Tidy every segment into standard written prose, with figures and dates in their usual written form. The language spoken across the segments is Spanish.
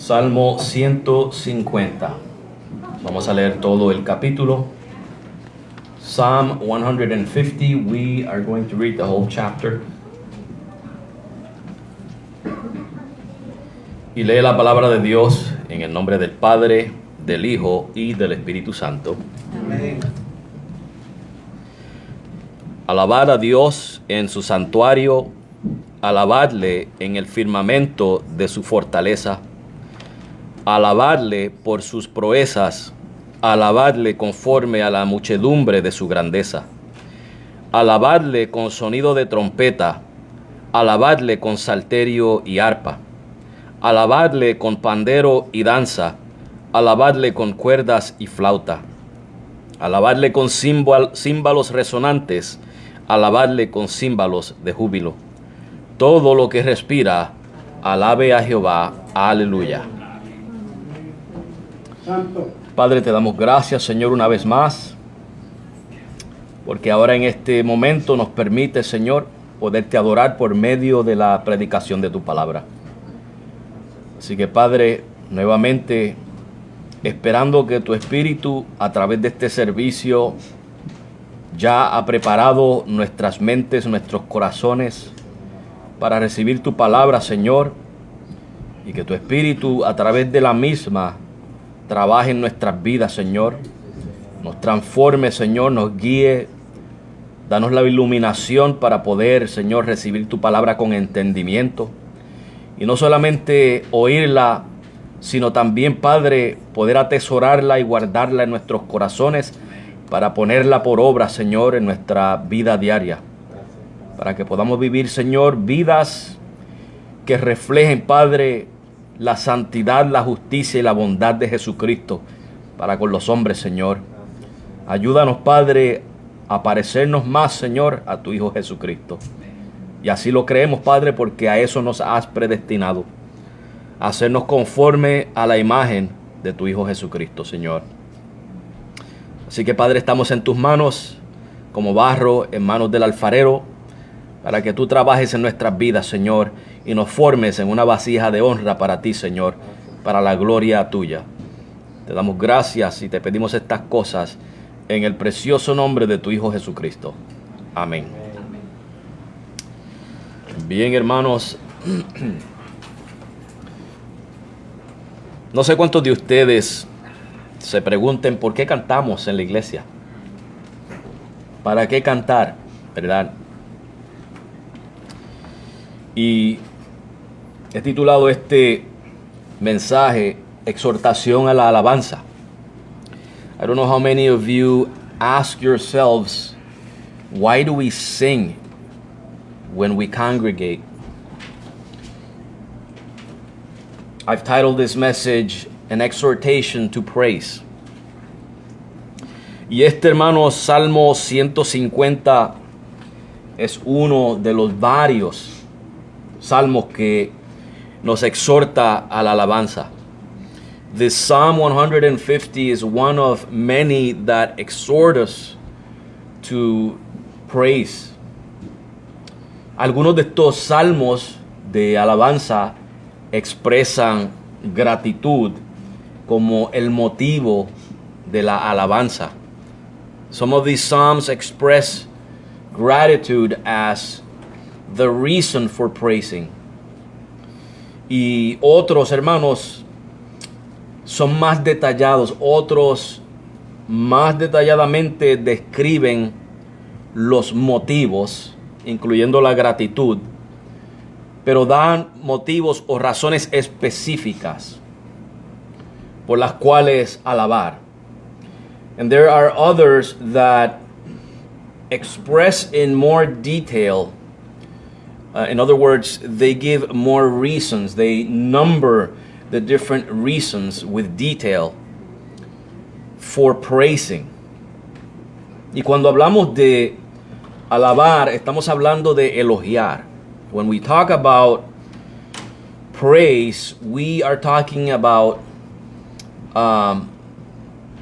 Salmo 150. Vamos a leer todo el capítulo. Psalm 150. We are going to read the whole chapter. Y lee la palabra de Dios en el nombre del Padre, del Hijo y del Espíritu Santo. Amén. Alabad a Dios en su santuario, alabadle en el firmamento de su fortaleza, alabadle por sus proezas, alabadle conforme a la muchedumbre de su grandeza, alabadle con sonido de trompeta, alabadle con salterio y arpa, alabadle con pandero y danza, alabadle con cuerdas y flauta, alabadle con címbalos resonantes, alabadle con címbalos de júbilo. Todo lo que respira, alabe a Jehová. Aleluya. Santo. Padre, te damos gracias, Señor, una vez más, porque ahora en este momento nos permite, Señor, poderte adorar por medio de la predicación de tu palabra. Así que, Padre, nuevamente, esperando que tu Espíritu, a través de este servicio, ya ha preparado nuestras mentes, nuestros corazones, para recibir tu palabra, Señor, y que tu Espíritu, a través de la misma, trabaje en nuestras vidas, Señor, nos transforme, Señor, nos guíe, danos la iluminación para poder, Señor, recibir tu palabra con entendimiento, y no solamente oírla, sino también, Padre, poder atesorarla y guardarla en nuestros corazones para ponerla por obra, Señor, en nuestra vida diaria. Para que podamos vivir, Señor, vidas que reflejen, Padre, la santidad, la justicia y la bondad de Jesucristo para con los hombres, Señor. Ayúdanos, Padre, a parecernos más, Señor, a tu Hijo Jesucristo. Y así lo creemos, Padre, porque a eso nos has predestinado. A hacernos conforme a la imagen de tu Hijo Jesucristo, Señor. Así que, Padre, estamos en tus manos, como barro en manos del alfarero, para que tú trabajes en nuestras vidas, Señor, y nos formes en una vasija de honra para ti, Señor, para la gloria tuya. Te damos gracias y te pedimos estas cosas en el precioso nombre de tu Hijo Jesucristo. Amén. Bien, hermanos, no sé cuántos de ustedes se pregunten por qué cantamos en la iglesia. ¿Para qué cantar? ¿Verdad? Y he titulado este mensaje Exhortación a la alabanza. I don't know how many of you ask yourselves, why do we sing when we congregate? I've titled this message An Exhortation to Praise. Y este, hermano, Salmo 150 es uno de los varios salmos que nos exhorta a la alabanza. This Psalm 150 is one of many that exhort us to praise. Algunos de estos salmos de alabanza expresan gratitud como el motivo de la alabanza. Some of these psalms express gratitude as the reason for praising. Y otros, hermanos, son más detallados. Otros más detalladamente describen los motivos, incluyendo la gratitud, pero dan motivos o razones específicas por las cuales alabar. And there are others that express in more detail. In other words, they give more reasons. They number the different reasons with detail for praising. Y cuando hablamos de alabar, estamos hablando de elogiar. When we talk about praise, we are talking about,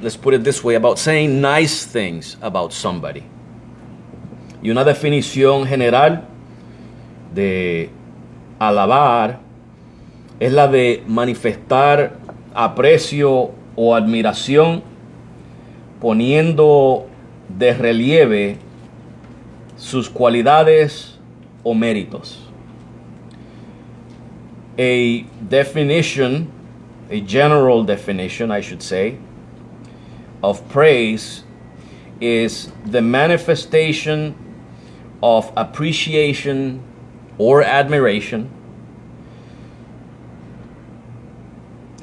let's put it this way, about saying nice things about somebody. Y una definición general de alabar es la de manifestar aprecio o admiración, poniendo de relieve sus cualidades o méritos. A definition, a general definition, I should say, of praise is the manifestation of appreciation or admiration,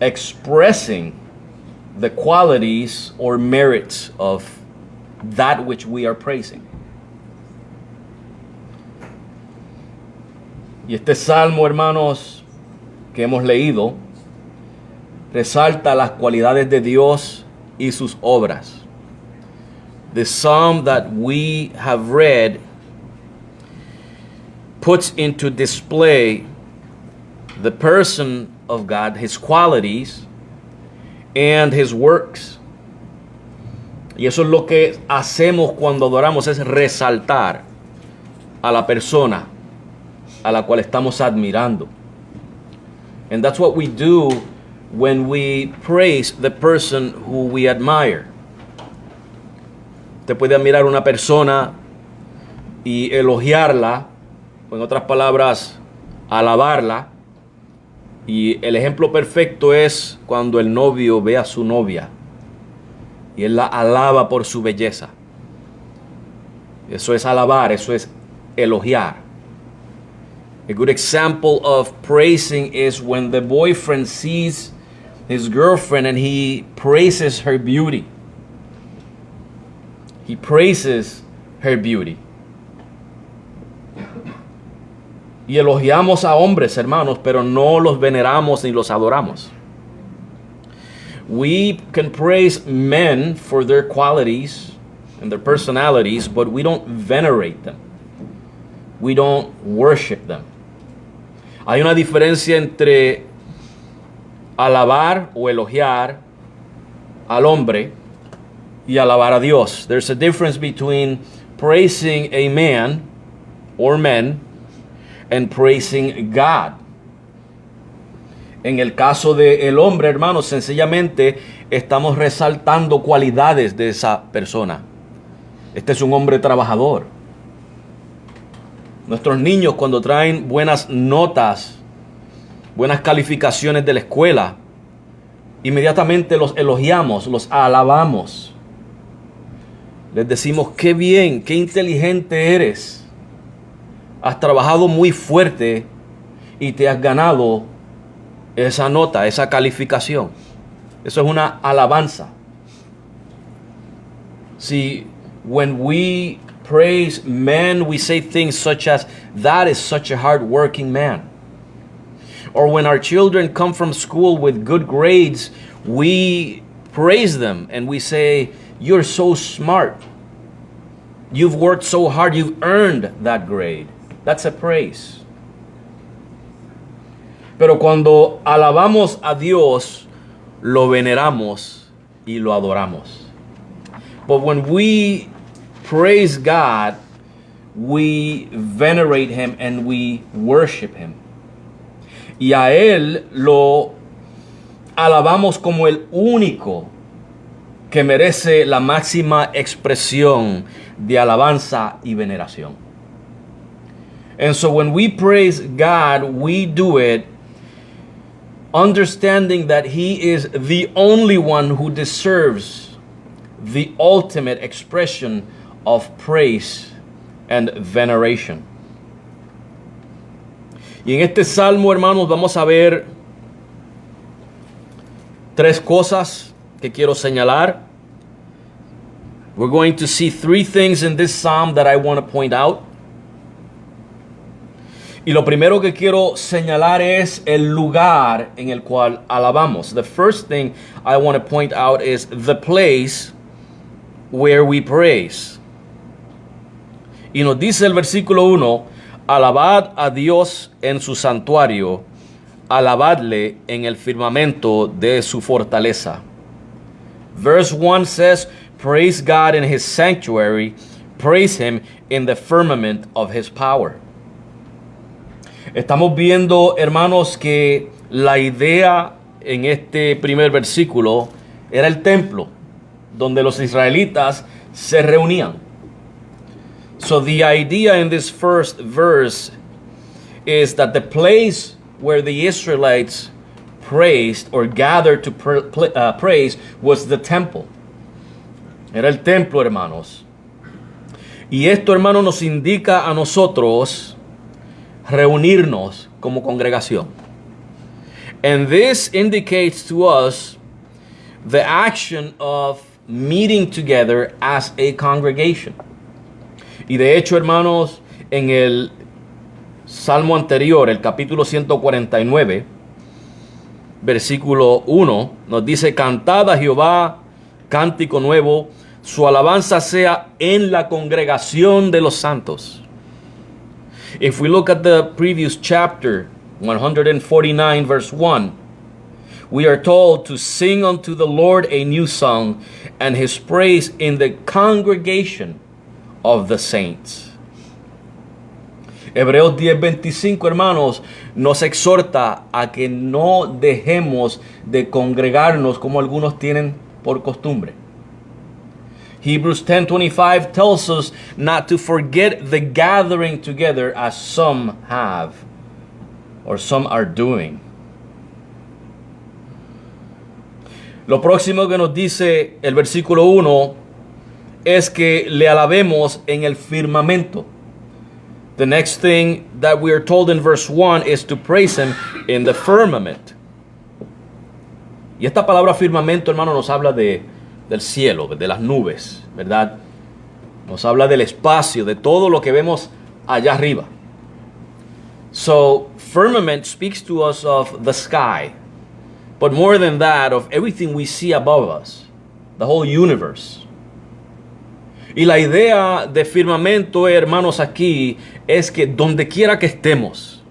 expressing the qualities or merits of that which we are praising. Y este salmo, hermanos, que hemos leído, resalta las cualidades de Dios y sus obras. The psalm that we have read puts into display the person of God, his qualities, and his works. Y eso es lo que hacemos cuando adoramos, es resaltar a la persona a la cual estamos admirando. And that's what we do when we praise the person who we admire. Usted puede admirar a una persona y elogiarla, o en otras palabras, alabarla. Y el ejemplo perfecto es cuando el novio ve a su novia y él la alaba por su belleza. Eso es alabar, eso es elogiar. A good example of praising is when the boyfriend sees his girlfriend and he praises her beauty. He praises her beauty. Y elogiamos a hombres, hermanos, pero no los veneramos ni los adoramos. We can praise men for their qualities and their personalities, but we don't venerate them. We don't worship them. Hay una diferencia entre alabar o elogiar al hombre y alabar a Dios. There's a difference between praising a man or men and praising God. En el caso del hombre, hermanos, sencillamente estamos resaltando cualidades de esa persona. Este es un hombre trabajador. Nuestros niños, cuando traen buenas notas, buenas calificaciones de la escuela, inmediatamente los elogiamos, los alabamos. Les decimos, qué bien, qué inteligente eres. Has trabajado muy fuerte y te has ganado esa nota, esa calificación. Eso es una alabanza. See, when we praise men, we say things such as, that is such a hard-working man. Or when our children come from school with good grades, we praise them and we say, you're so smart. You've worked so hard, you've earned that grade. That's a praise. Pero cuando alabamos a Dios, lo veneramos y lo adoramos. But when we praise God, we venerate Him and we worship Him. Y a Él lo alabamos como el único que merece la máxima expresión de alabanza y veneración. And so when we praise God, we do it understanding that He is the only one who deserves the ultimate expression of praise and veneration. Y en este salmo, hermanos, vamos a ver tres cosas que quiero señalar. We're going to see three things in this psalm that I want to point out. Y lo primero que quiero señalar es el lugar en el cual alabamos. The first thing I want to point out is the place where we praise. Y nos dice el versículo 1, alabad a Dios en su santuario, alabadle en el firmamento de su fortaleza. Verse 1 says, praise God in His sanctuary, praise Him in the firmament of His power. Estamos viendo, hermanos, que La idea en este primer versículo era el templo donde los israelitas se reunían. So the idea in this first verse is that the place where the Israelites praised or gathered to praise was the temple. Era el templo, hermanos. Y esto, hermanos, nos indica a nosotros reunirnos como congregación. And this indicates to us the action of meeting together as a congregation. Y de hecho, hermanos, en el Salmo anterior, el capítulo 149, versículo 1, nos dice: cantad a Jehová cántico nuevo, su alabanza sea en la congregación de los santos. If we look at the previous chapter, 149 verse 1, we are told to sing unto the Lord a new song, and his praise in the congregation of the saints. Hebreos 10:25, hermanos, nos exhorta a que no dejemos de congregarnos como algunos tienen por costumbre. Hebrews 10:25 tells us not to forget the gathering together as some have or some are doing. Lo próximo que nos dice el versículo 1 es que le alabemos en el firmamento. The next thing that we are told in verse 1 is to praise him in the firmament. Y esta palabra firmamento, hermano, nos habla del cielo, de las nubes, ¿verdad? Nos habla del espacio, de todo lo que vemos allá arriba. So, firmament speaks to us of the sky, but more than that, of everything we see above us, the whole universe. Y la idea de firmamento, hermanos, aquí es que donde quiera que estemos,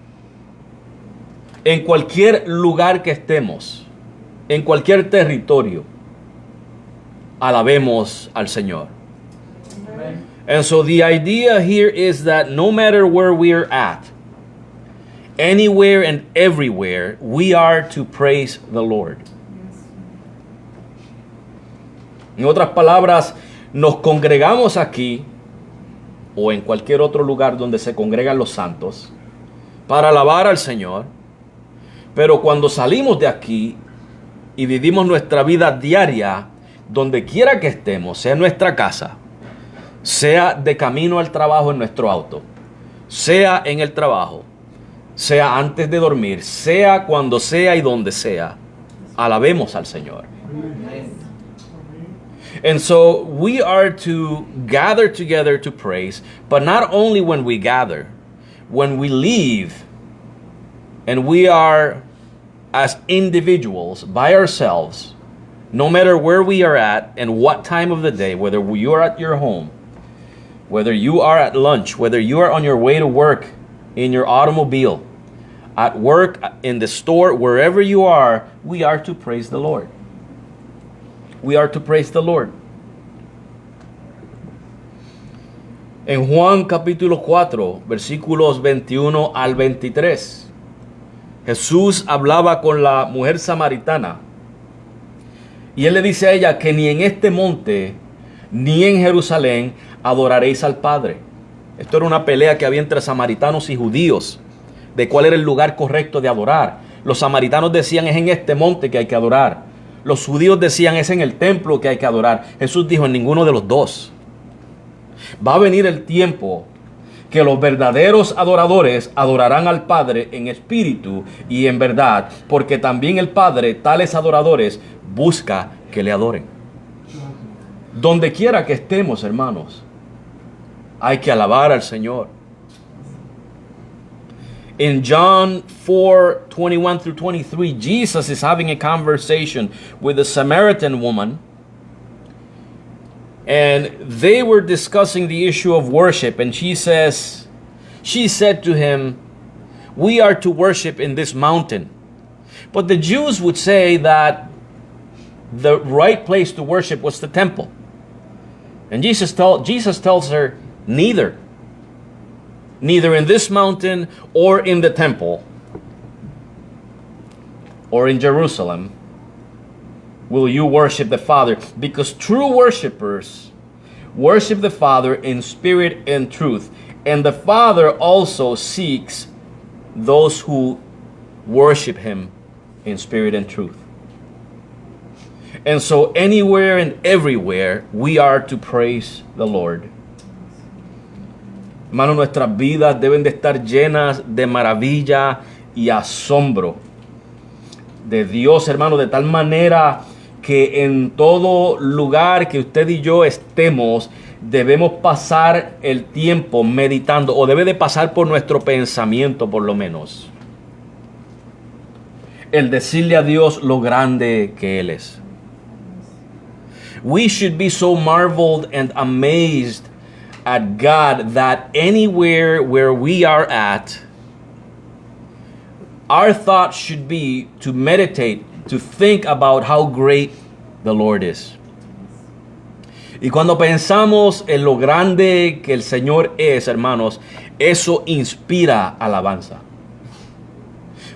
en cualquier lugar que estemos, en cualquier territorio, alabemos al Señor. Amen. And so the idea here is that no matter where we're at, anywhere and everywhere, we are to praise the Lord. En otras palabras, nos congregamos aquí o en cualquier otro lugar donde se congregan los santos para alabar al Señor, pero cuando salimos de aquí y vivimos nuestra vida diaria, donde quiera que estemos, sea en nuestra casa, sea de camino al trabajo en nuestro auto, sea en el trabajo, sea antes de dormir, sea cuando sea y donde sea, alabemos al Señor. And so we are to gather together to praise, but not only when we gather, when we leave, and we are as individuals by ourselves, no matter where we are at and what time of the day, whether you are at your home, whether you are at lunch, whether you are on your way to work in your automobile, at work, in the store, wherever you are, we are to praise the Lord. We are to praise the Lord. En Juan capítulo 4, versículos 21 al 23, Jesús hablaba con la mujer samaritana y él le dice a ella que ni en este monte ni en Jerusalén adoraréis al Padre. Esto era una pelea que había entre samaritanos y judíos de cuál era el lugar correcto de adorar. Los samaritanos decían es en este monte que hay que adorar. Los judíos decían es en el templo que hay que adorar. Jesús dijo en ninguno de los dos. Va a venir el tiempo que los verdaderos adoradores adorarán al Padre en espíritu y en verdad, porque también el Padre, tales adoradores, busca que le adoren. Donde quiera que estemos, hermanos, hay que alabar al Señor. In John 4:21 through 23, Jesus is having a conversation with a Samaritan woman, and they were discussing the issue of worship, and she said to him, we are to worship in this mountain. But the Jews would say that the right place to worship was the temple. And Jesus tells her, neither in this mountain or in the temple. or in Jerusalem will you worship the Father, because true worshipers worship the Father in spirit and truth, and the Father also seeks those who worship him in spirit and truth. And so anywhere and everywhere we are to praise the Lord. Hermanos, nuestras vidas deben de estar llenas de maravilla y asombro de Dios, hermano, de tal manera que en todo lugar que usted y yo estemos, debemos pasar el tiempo meditando, o debe de pasar por nuestro pensamiento por lo menos, el decirle a Dios lo grande que Él es. We should be so marveled and amazed at God that anywhere where we are at, our thought should be to meditate, to think about how great the Lord is. Y cuando pensamos en lo grande que el Señor es, hermanos, eso inspira alabanza.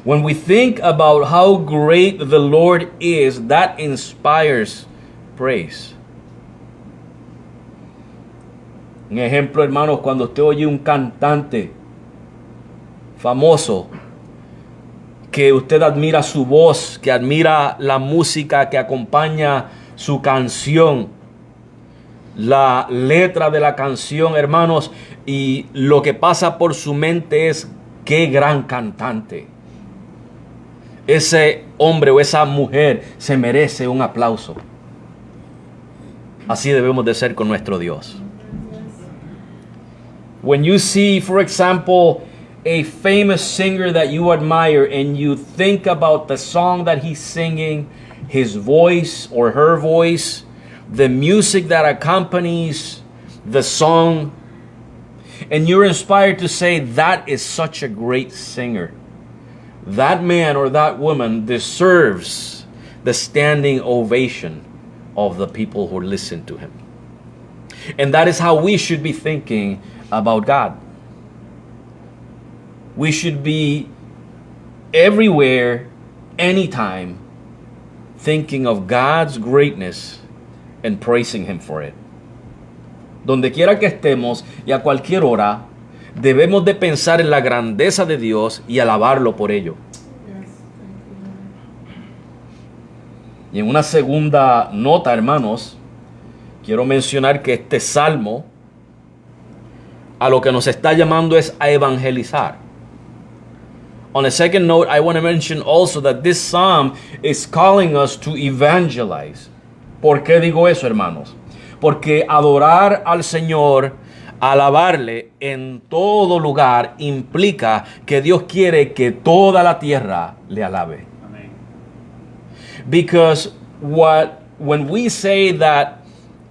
When we think about how great the Lord is, that inspires praise. Un ejemplo, hermanos, cuando usted oye un cantante famoso, que usted admira su voz, que admira la música que acompaña su canción, la letra de la canción, hermanos, y lo que pasa por su mente es: qué gran cantante. Ese hombre o esa mujer se merece un aplauso. Así debemos de ser con nuestro Dios. When you see, for example, a famous singer that you admire and you think about the song that he's singing, his voice or her voice, the music that accompanies the song, and you're inspired to say, that is such a great singer. That man or that woman deserves the standing ovation of the people who listen to him. And that is how we should be thinking about God. We should be everywhere, anytime, thinking of God's greatness and praising him for it. Donde quiera que estemos y a cualquier hora, debemos de pensar en la grandeza de Dios y alabarlo por ello. Y en una segunda nota, hermanos, quiero mencionar que este salmo a lo que nos está llamando es a evangelizar. On a second note, I want to mention also that this psalm is calling us to evangelize. ¿Por qué digo eso, hermanos? Porque adorar al Señor, alabarle en todo lugar, implica que Dios quiere que toda la tierra le alabe. Amen. Because when we say that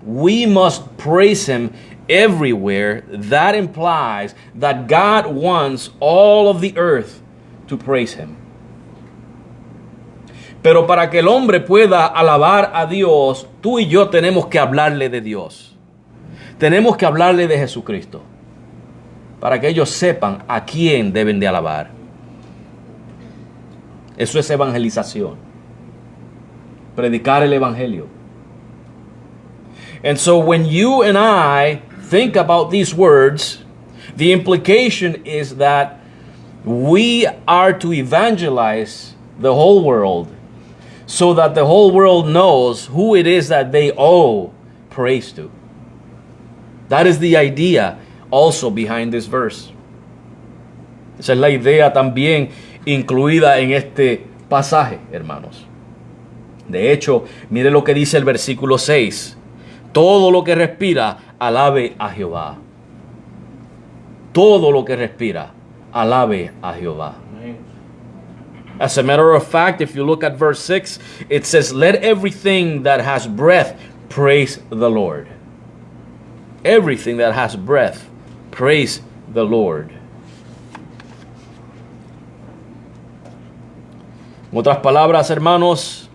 we must praise him everywhere, that implies that God wants all of the earth to praise him. Pero para que el hombre pueda alabar a Dios, tú y yo tenemos que hablarle de Dios. Tenemos que hablarle de Jesucristo, para que ellos sepan a quién deben de alabar. Eso es evangelización. Predicar el evangelio. And so when you and I think about these words, the implication is that we are to evangelize the whole world so that the whole world knows who it is that they owe praise to. That is the idea also behind this verse. Esa es la idea también incluida en este pasaje, hermanos. De hecho, mire lo que dice el versículo 6. Todo lo que respira, alabe a Jehová. Todo lo que respira, alabe a Jehová. As a matter of fact, if you look at verse 6, it says, let everything that has breath praise the Lord. Everything that has breath, praise the Lord. En otras palabras, hermanos,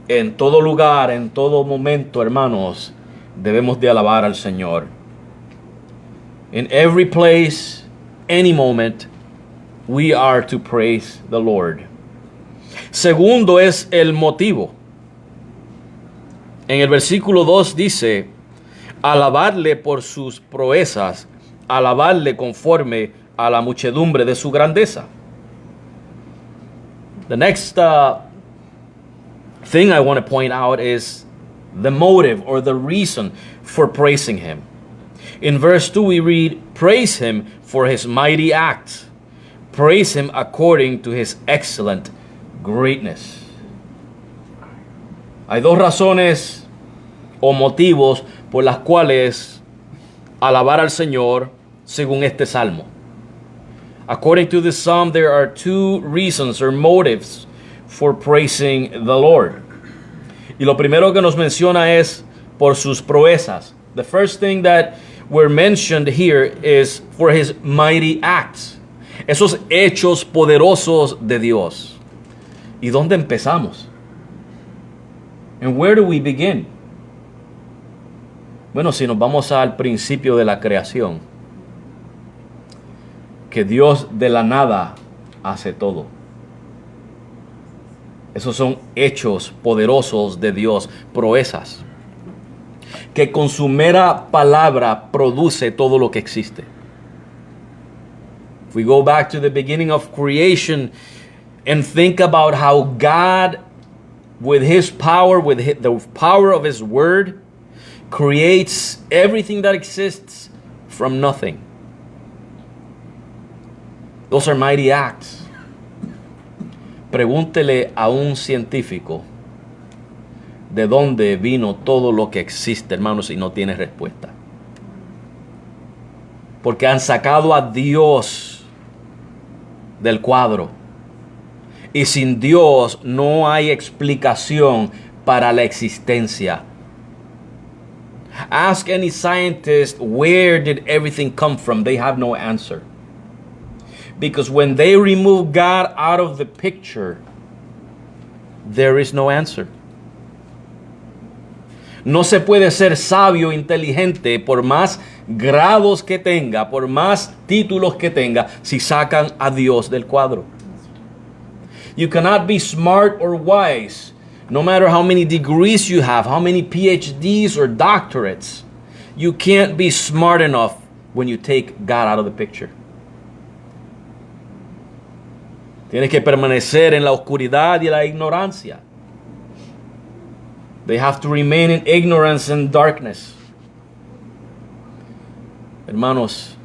en todo lugar, en todo momento, hermanos, debemos de alabar al Señor. In every place, any moment, we are to praise the Lord. Segundo es el motivo. En el versículo 2 dice, alabarle por sus proezas, alabarle conforme a la muchedumbre de su grandeza. The next thing I want to point out is the motive or the reason for praising him. In verse 2 we read, praise him for his mighty acts. Praise him according to his excellent greatness. Hay dos razones o motivos por las cuales alabar al Señor según este salmo. According to this psalm, there are two reasons or motives for praising the Lord. Y lo primero que nos menciona es por sus proezas. The first thing that we're mentioned here is for his mighty acts. Esos hechos poderosos de Dios. ¿Y dónde empezamos? And where do we begin? Bueno, si nos vamos al principio de la creación, que Dios de la nada hace todo. Esos son hechos poderosos de Dios, proezas, que con su mera palabra produce todo lo que existe. If we go back to the beginning of creation and think about how God, with his power, the power of his word, creates everything that exists from nothing. Those are mighty acts. Pregúntele a un científico de dónde vino todo lo que existe, hermanos, y no tiene respuesta. Porque han sacado a Dios del cuadro. Y sin Dios no hay explicación para la existencia. Ask any scientist, where did everything come from? They have no answer. Because when they remove God out of the picture, there is no answer. No se puede ser sabio, inteligente, por más grados que tenga, por más títulos que tenga, si sacan a Dios del cuadro. You cannot be smart or wise, no matter how many degrees you have, how many PhDs or doctorates. You can't be smart enough when you take God out of the picture. Tienes que permanecer en la oscuridad y la ignorancia. They have to remain in ignorance and darkness. Hermanos,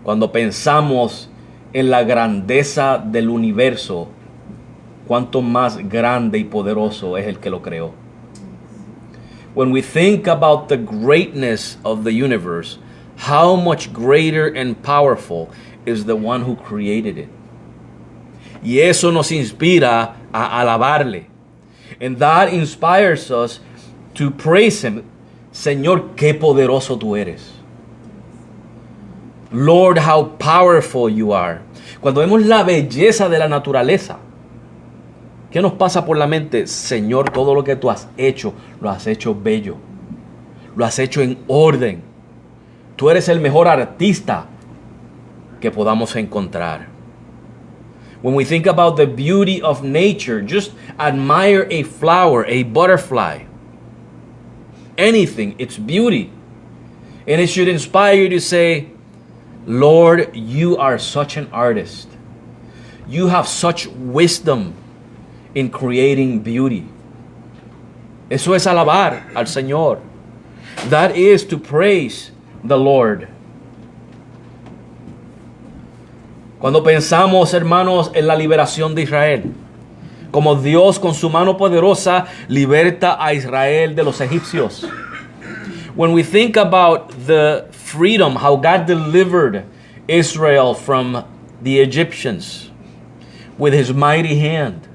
cuando pensamos en la grandeza del universo, cuánto más grande y poderoso es el que lo creó. When we think about the greatness of the universe, how much greater and powerful is the one who created it. Y eso nos inspira a alabarle. And that inspires us to praise him. Señor, qué poderoso tú eres. Lord, how powerful you are. Cuando vemos la belleza de la naturaleza, ¿qué nos pasa por la mente? Señor, todo lo que tú has hecho, lo has hecho bello. Lo has hecho en orden. Tú eres el mejor artista que podamos encontrar. When we think about the beauty of nature, just admire a flower, a butterfly. Anything, it's beauty. And it should inspire you to say, Lord, you are such an artist. You have such wisdom in creating beauty. Eso es alabar al Señor. That is to praise the Lord. Cuando pensamos, hermanos, en la liberación de Israel, como Dios con su mano poderosa liberta a Israel de los egipcios. When we think about the freedom, how God delivered Israel from the Egyptians with his mighty hand.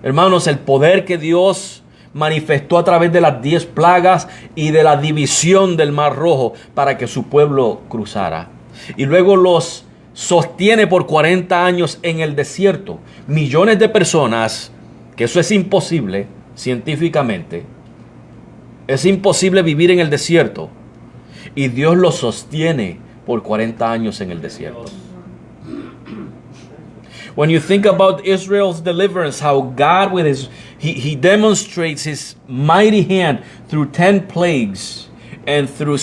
Hermanos, el poder que Dios manifestó a través de las 10 plagas y de la división del Mar Rojo para que su pueblo cruzara. Y luego los sostiene por 40 años en el desierto. Millones de personas, que eso es imposible científicamente. Es imposible vivir en el desierto. Y Dios los sostiene por 40 años en el desierto. When you think about Israel's deliverance, how God with he demonstrates his mighty hand through 10 plagues and through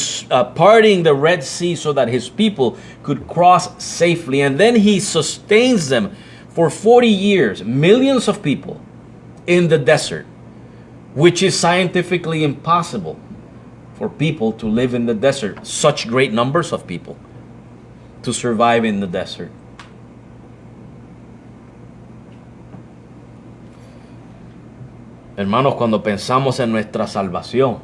parting the Red Sea so that his people could cross safely. And then he sustains them for 40 years, millions of people in the desert, which is scientifically impossible for people to live in the desert, such great numbers of people to survive in the desert. Hermanos, cuando pensamos en nuestra salvación,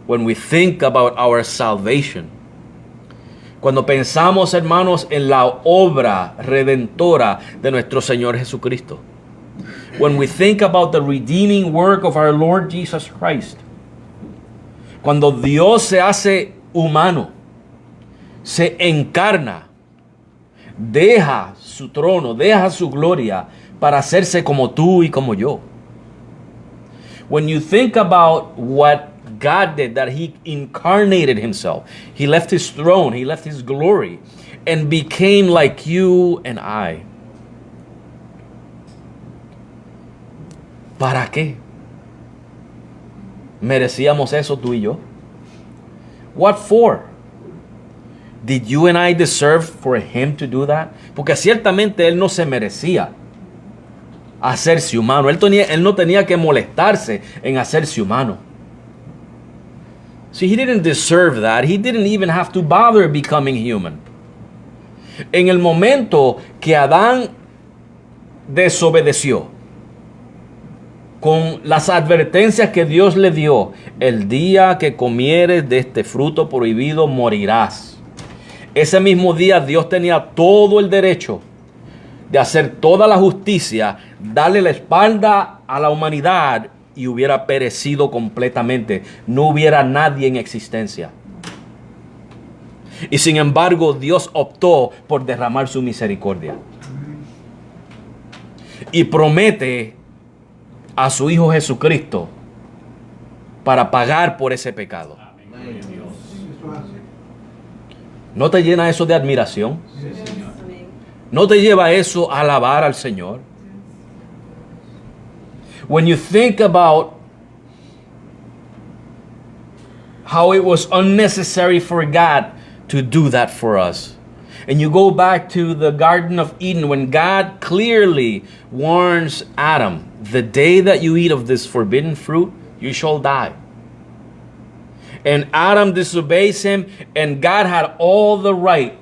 when we think about our salvation, cuando pensamos, hermanos, en la obra redentora de nuestro Señor Jesucristo, when we think about the redeeming work of our Lord Jesus Christ, cuando Dios se hace humano, se encarna, deja su trono, deja su gloria para hacerse como tú y como yo. When you think about what God did, that he incarnated himself, he left his throne, he left his glory, and became like you and I. ¿Para qué? ¿Merecíamos eso tú y yo? What for? Did you and I deserve for him to do that? Porque ciertamente él no se merecía hacerse humano. Él no tenía que molestarse en hacerse humano. See, he didn't deserve that. He didn't even have to bother becoming human. En el momento que Adán desobedeció, con las advertencias que Dios le dio, el día que comieres de este fruto prohibido morirás. Ese mismo día Dios tenía todo el derecho de hacer toda la justicia, darle la espalda a la humanidad y hubiera perecido completamente. No hubiera nadie en existencia. Y sin embargo, Dios optó por derramar su misericordia. Y promete a su Hijo Jesucristo para pagar por ese pecado. ¿No te llena eso de admiración? ¿No te lleva eso a alabar al Señor? When you think about how it was unnecessary for God to do that for us, and you go back to the Garden of Eden when God clearly warns Adam, the day that you eat of this forbidden fruit, you shall die. And Adam disobeys him, and God had all the right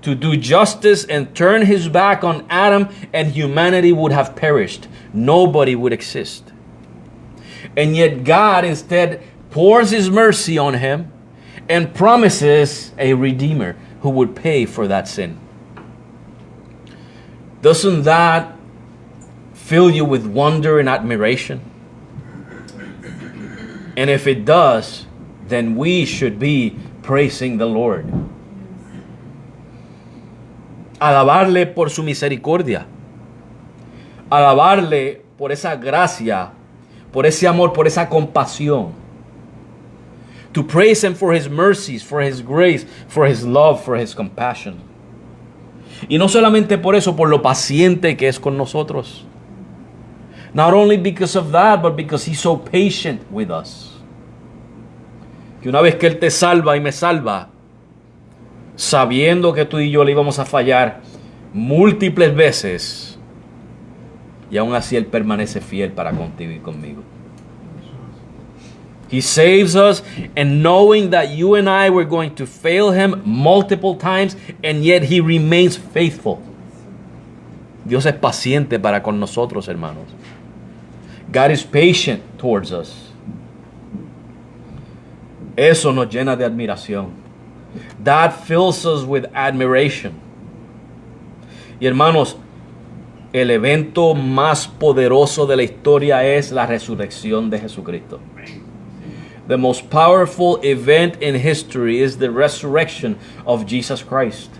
to do justice and turn his back on Adam, and humanity would have perished. Nobody would exist. And yet God instead pours his mercy on him and promises a redeemer who would pay for that sin. Doesn't that fill you with wonder and admiration? And if it does, then we should be praising the Lord. Alabarle por su misericordia. Alabarle por esa gracia, por ese amor, por esa compasión. To praise him for his mercies, for his grace, for his love, for his compassion. Y no solamente por eso, por lo paciente que es con nosotros. Not only because of that, but because he's so patient with us. Que una vez que él te salva y me salva, sabiendo que tú y yo le íbamos a fallar múltiples veces, y aún así él permanece fiel para contigo y conmigo. He saves us, and knowing that you and I were going to fail him multiple times, and yet he remains faithful. Dios es paciente para con nosotros, hermanos. God is patient towards us. Eso nos llena de admiración. That fills us with admiration. Y hermanos, el evento más poderoso de la historia es la resurrección de Jesucristo. The most powerful event in history is the resurrection of Jesus Christ.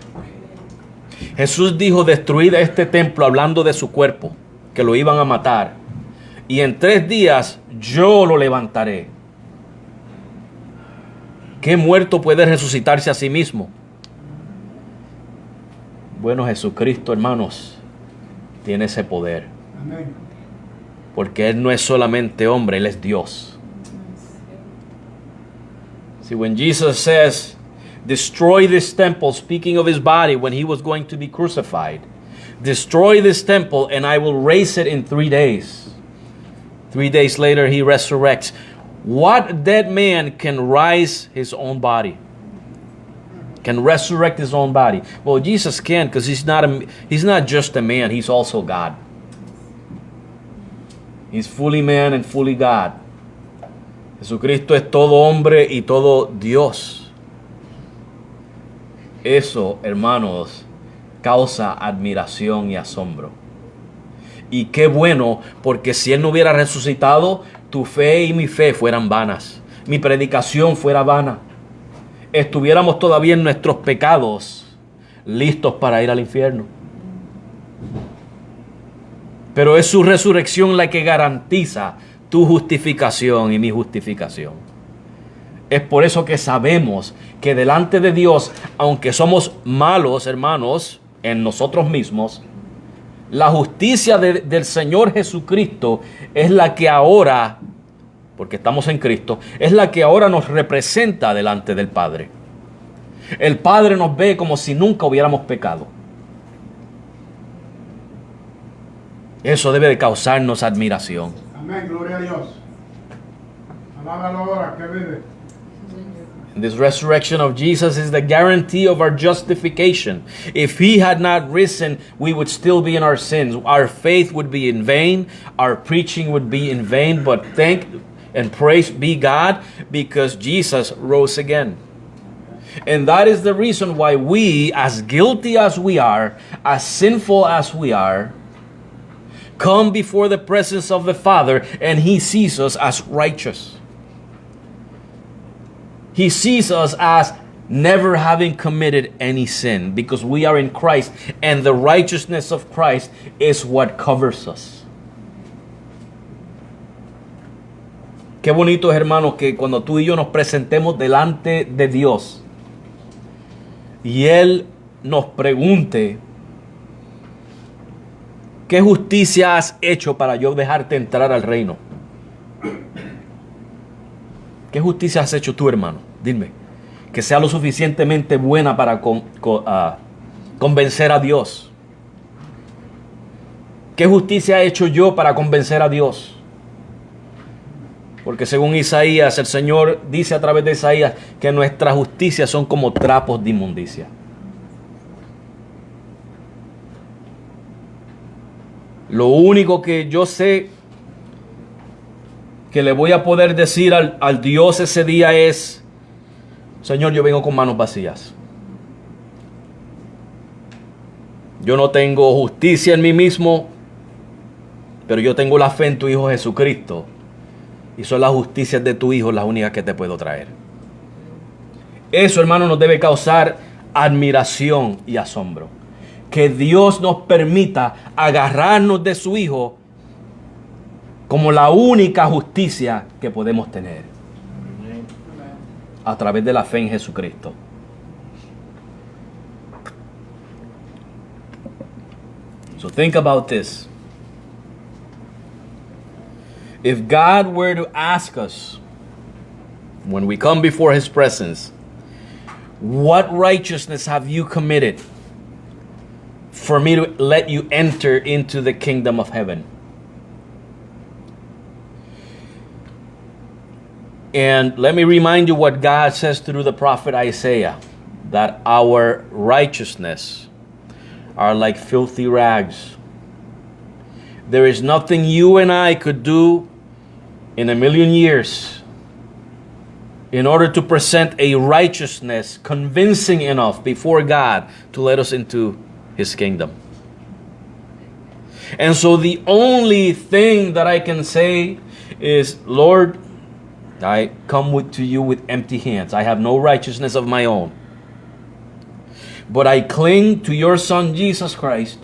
Jesús dijo, destruid este templo, hablando de su cuerpo, que lo iban a matar, y en 3 días yo lo levantaré. ¿Qué muerto puede resucitarse a sí mismo? Bueno, Jesucristo, hermanos, tiene ese poder. Amén. Porque Él no es solamente hombre, Él es Dios. See, when Jesus says, destroy this temple, speaking of His body when He was going to be crucified, destroy this temple and I will raise it in 3 days. 3 days later, He resurrects. What dead man can rise his own body? Can resurrect his own body? Well, Jesus can, because He's not just a man, He's also God. He's fully man and fully God. Jesucristo es todo hombre y todo Dios. Eso, hermanos, causa admiración y asombro. Y qué bueno, porque si Él no hubiera resucitado, tu fe y mi fe fueran vanas. Mi predicación fuera vana. Estuviéramos todavía en nuestros pecados, listos para ir al infierno. Pero es su resurrección la que garantiza tu justificación y mi justificación. Es por eso que sabemos que delante de Dios, aunque somos malos, hermanos, en nosotros mismos, la justicia del Señor Jesucristo es la que ahora, porque estamos en Cristo, es la que ahora nos representa delante del Padre. El Padre nos ve como si nunca hubiéramos pecado. Eso debe de causarnos admiración. Amén, gloria a Dios. Alábalo ahora, que vive. And this resurrection of Jesus is the guarantee of our justification. If He had not risen, we would still be in our sins. Our faith would be in vain. Our preaching would be in vain. But thank and praise be God, because Jesus rose again. And that is the reason why we, as guilty as we are, as sinful as we are, come before the presence of the Father, and He sees us as righteous. He sees us as never having committed any sin, because we are in Christ, and the righteousness of Christ is what covers us. Qué bonito es, hermanos, que cuando tú y yo nos presentemos delante de Dios y Él nos pregunte, ¿qué justicia has hecho para yo dejarte entrar al reino? ¿Qué justicia has hecho tú, hermano? Dime. Que sea lo suficientemente buena para convencer a Dios. ¿Qué justicia he hecho yo para convencer a Dios? Porque según Isaías, el Señor dice a través de Isaías que nuestras justicias son como trapos de inmundicia. Lo único que yo sé que le voy a poder decir al Dios ese día es: Señor, yo vengo con manos vacías. Yo no tengo justicia en mí mismo, pero yo tengo la fe en tu Hijo Jesucristo. Y son las justicias de tu Hijo las únicas que te puedo traer. Eso, hermano, nos debe causar admiración y asombro. Que Dios nos permita agarrarnos de su Hijo como la única justicia que podemos tener. A través de la fe en Jesucristo. So think about this. If God were to ask us, when we come before His presence, what righteousness have you committed for me to let you enter into the kingdom of heaven? And let me remind you what God says through the prophet Isaiah, that our righteousness are like filthy rags. There is nothing you and I could do in a million years in order to present a righteousness convincing enough before God to let us into His kingdom. And so the only thing that I can say is, Lord, I come to you with empty hands. I have no righteousness of my own. But I cling to your Son, Jesus Christ.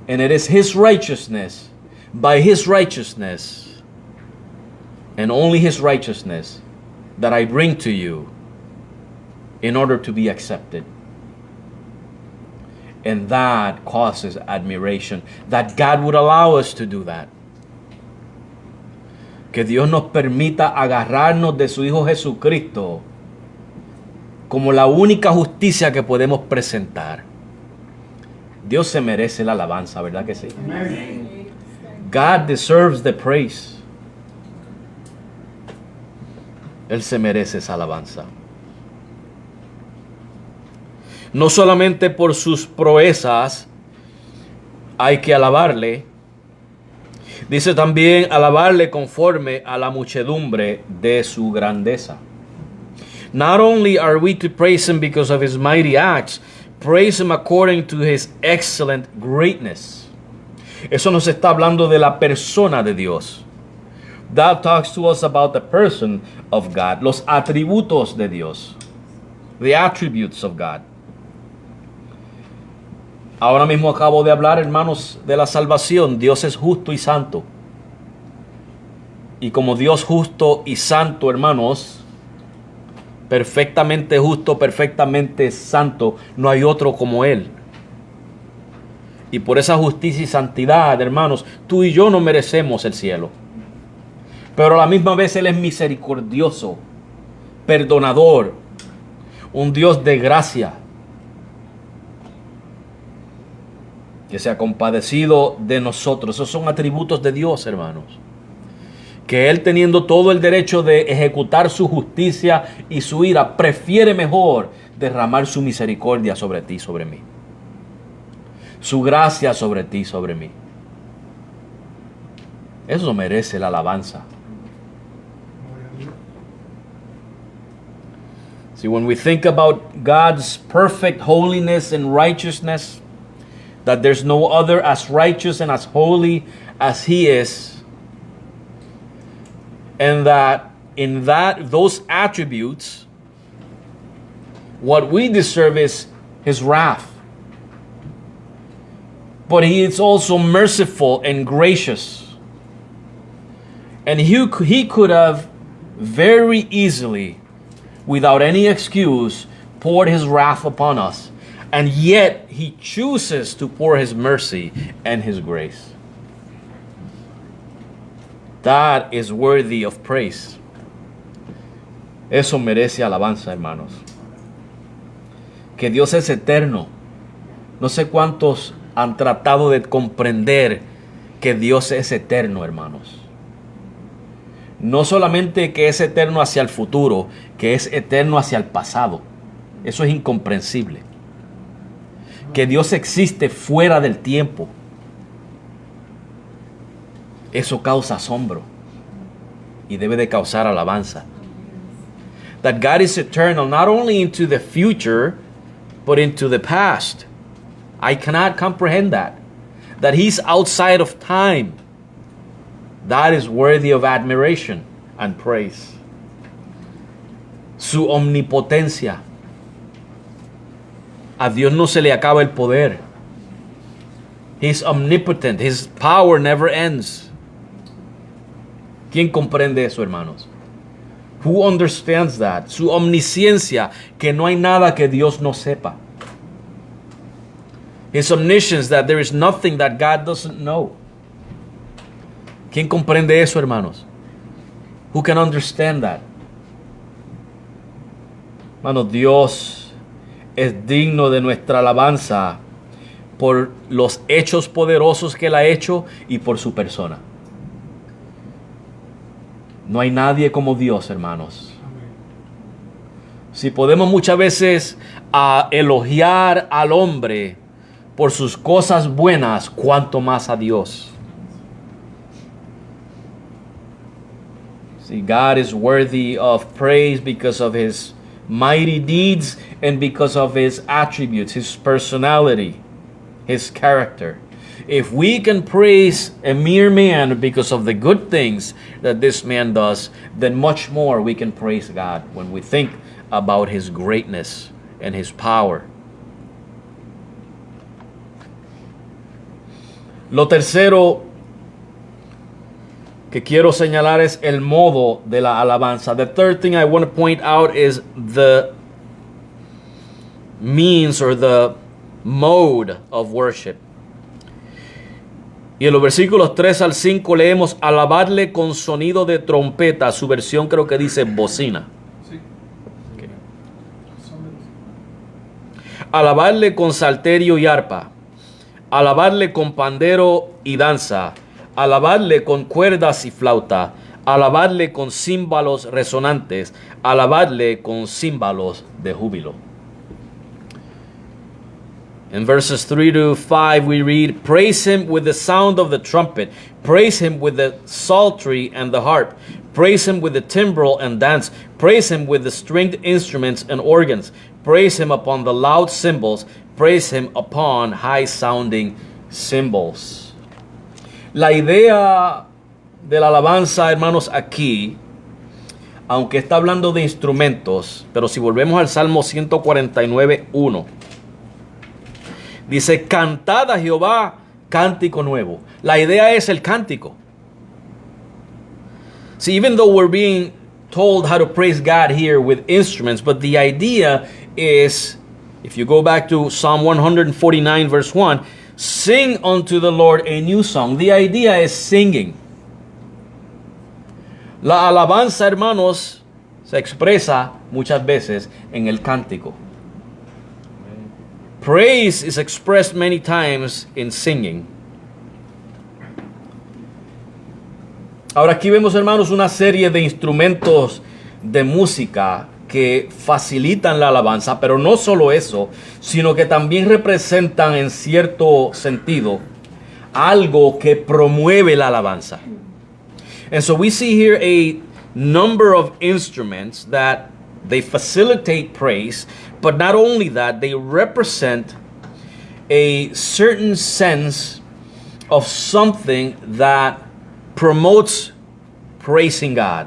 And it is His righteousness, by His righteousness, and only His righteousness, that I bring to you in order to be accepted. And that causes admiration. That God would allow us to do that. Que Dios nos permita agarrarnos de su Hijo Jesucristo como la única justicia que podemos presentar. Dios se merece la alabanza, ¿verdad que sí? Amen. God deserves the praise. Él se merece esa alabanza. No solamente por sus proezas hay que alabarle. Dice también alabarle conforme a la muchedumbre de su grandeza. Not only are we to praise him because of his mighty acts, praise him according to his excellent greatness. Eso nos está hablando de la persona de Dios. That talks to us about the person of God, los atributos de Dios, the attributes of God. Ahora mismo acabo de hablar, hermanos, de la salvación. Dios es justo y santo. Y como Dios justo y santo, hermanos, perfectamente justo, perfectamente santo, no hay otro como Él. Y por esa justicia y santidad, hermanos, tú y yo no merecemos el cielo. Pero a la misma vez Él es misericordioso, perdonador, un Dios de gracia, que se ha compadecido de nosotros. Esos son atributos de Dios, hermanos. Que Él, teniendo todo el derecho de ejecutar su justicia y su ira, prefiere mejor derramar su misericordia sobre ti, sobre mí. Su gracia sobre ti, sobre mí. Eso merece la alabanza. See, when we think about God's perfect holiness and righteousness, that there's no other as righteous and as holy as He is, and that in those attributes, what we deserve is His wrath. But He is also merciful and gracious. And He could have very easily, without any excuse, poured His wrath upon us. And yet He chooses to pour His mercy and His grace. That is worthy of praise. Eso merece alabanza, hermanos. Que Dios es eterno. No sé cuántos han tratado de comprender que Dios es eterno, hermanos. No solamente que es eterno hacia el futuro, que es eterno hacia el pasado. Eso es incomprensible. Que Dios existe fuera del tiempo. Eso causa asombro y debe de causar alabanza. That God is eternal, not only into the future, but into the past. I cannot comprehend that. That He's outside of time. That is worthy of admiration and praise. Su omnipotencia. A Dios no se le acaba el poder. He's omnipotent. His power never ends. ¿Quién comprende eso, hermanos? Who understands that? Su omnisciencia, que no hay nada que Dios no sepa. His omniscience, that there is nothing that God doesn't know. ¿Quién comprende eso, hermanos? Who can understand that? Hermanos, Dios es digno de nuestra alabanza por los hechos poderosos que Él ha hecho y por su persona. No hay nadie como Dios, hermanos. Si podemos muchas veces elogiar al hombre por sus cosas buenas, cuanto más a Dios. See, God is worthy of praise because of His mighty deeds and because of His attributes, His personality, His character. If we can praise a mere man because of the good things that this man does, then much more we can praise God when we think about His greatness and His power. Lo tercero que quiero señalar es el modo de la alabanza. The third thing I want to point out is the means or the mode of worship. Y en los versículos 3 al 5 leemos alabarle con sonido de trompeta. Su versión creo que dice bocina. Sí. Okay. Alabarle con salterio y arpa. Alabarle con pandero y danza. Alabarle con cuerdas y flauta. Alabarle con címbalos resonantes. Alabarle con címbalos de júbilo. In verses 3 to 5 we read, praise him with the sound of the trumpet. Praise him with the psaltery and the harp. Praise him with the timbrel and dance. Praise him with the stringed instruments and organs. Praise him upon the loud cymbals. Praise him upon high-sounding cymbals. La idea de la alabanza, hermanos, aquí, aunque está hablando de instrumentos, pero si volvemos al Salmo 149:1, dice, cantad a Jehová cántico nuevo. La idea es el cántico. See, even though we're being told how to praise God here with instruments, but the idea is, if you go back to Psalm 149 verse 1, sing unto the Lord a new song. The idea is singing. La alabanza, hermanos, se expresa muchas veces en el cántico. Praise is expressed many times in singing. Ahora aquí vemos, hermanos, una serie de instrumentos de música que facilitan la alabanza, pero no solo eso, sino que también representan en cierto sentido algo que promueve la alabanza. And so we see here a number of instruments that they facilitate praise, but not only that, they represent a certain sense of something that promotes praising God.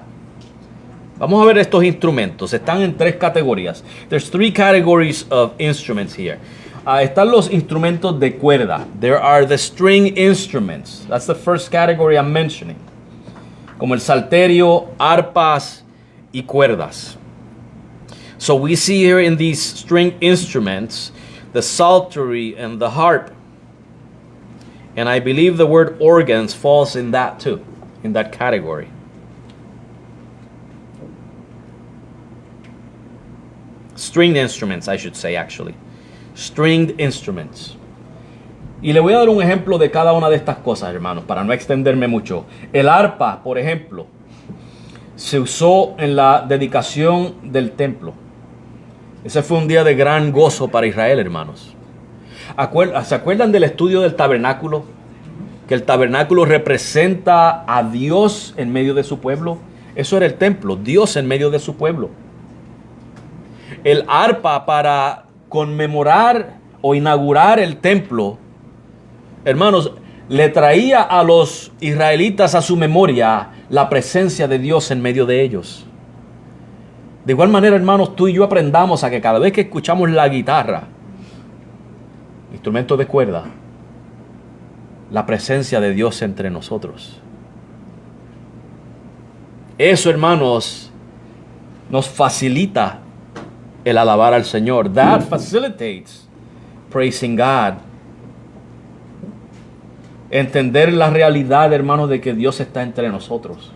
Vamos a ver estos instrumentos. Están en tres categorías. There's three categories of instruments here. Están los instrumentos de cuerda. There are the string instruments. That's the first category I'm mentioning. Como el salterio, arpas y cuerdas. So we see here in these string instruments the psaltery and the harp. And I believe the word organs falls in that too, in that category. Stringed instruments, I should say, actually. Stringed instruments. Y le voy a dar un ejemplo de cada una de estas cosas, hermanos, para no extenderme mucho. El arpa, por ejemplo, se usó en la dedicación del templo. Ese fue un día de gran gozo para Israel, hermanos. ¿Se acuerdan del estudio del tabernáculo? Que el tabernáculo representa a Dios en medio de su pueblo. Eso era el templo, Dios en medio de su pueblo. El arpa, para conmemorar o inaugurar el templo, hermanos, le traía a los israelitas a su memoria la presencia de Dios en medio de ellos. De igual manera, hermanos, tú y yo aprendamos a que cada vez que escuchamos la guitarra, instrumento de cuerda, la presencia de Dios entre nosotros. Eso, hermanos, nos facilita el alabar al Señor. That facilitates praising God. Entender la realidad, hermanos, de que Dios está entre nosotros.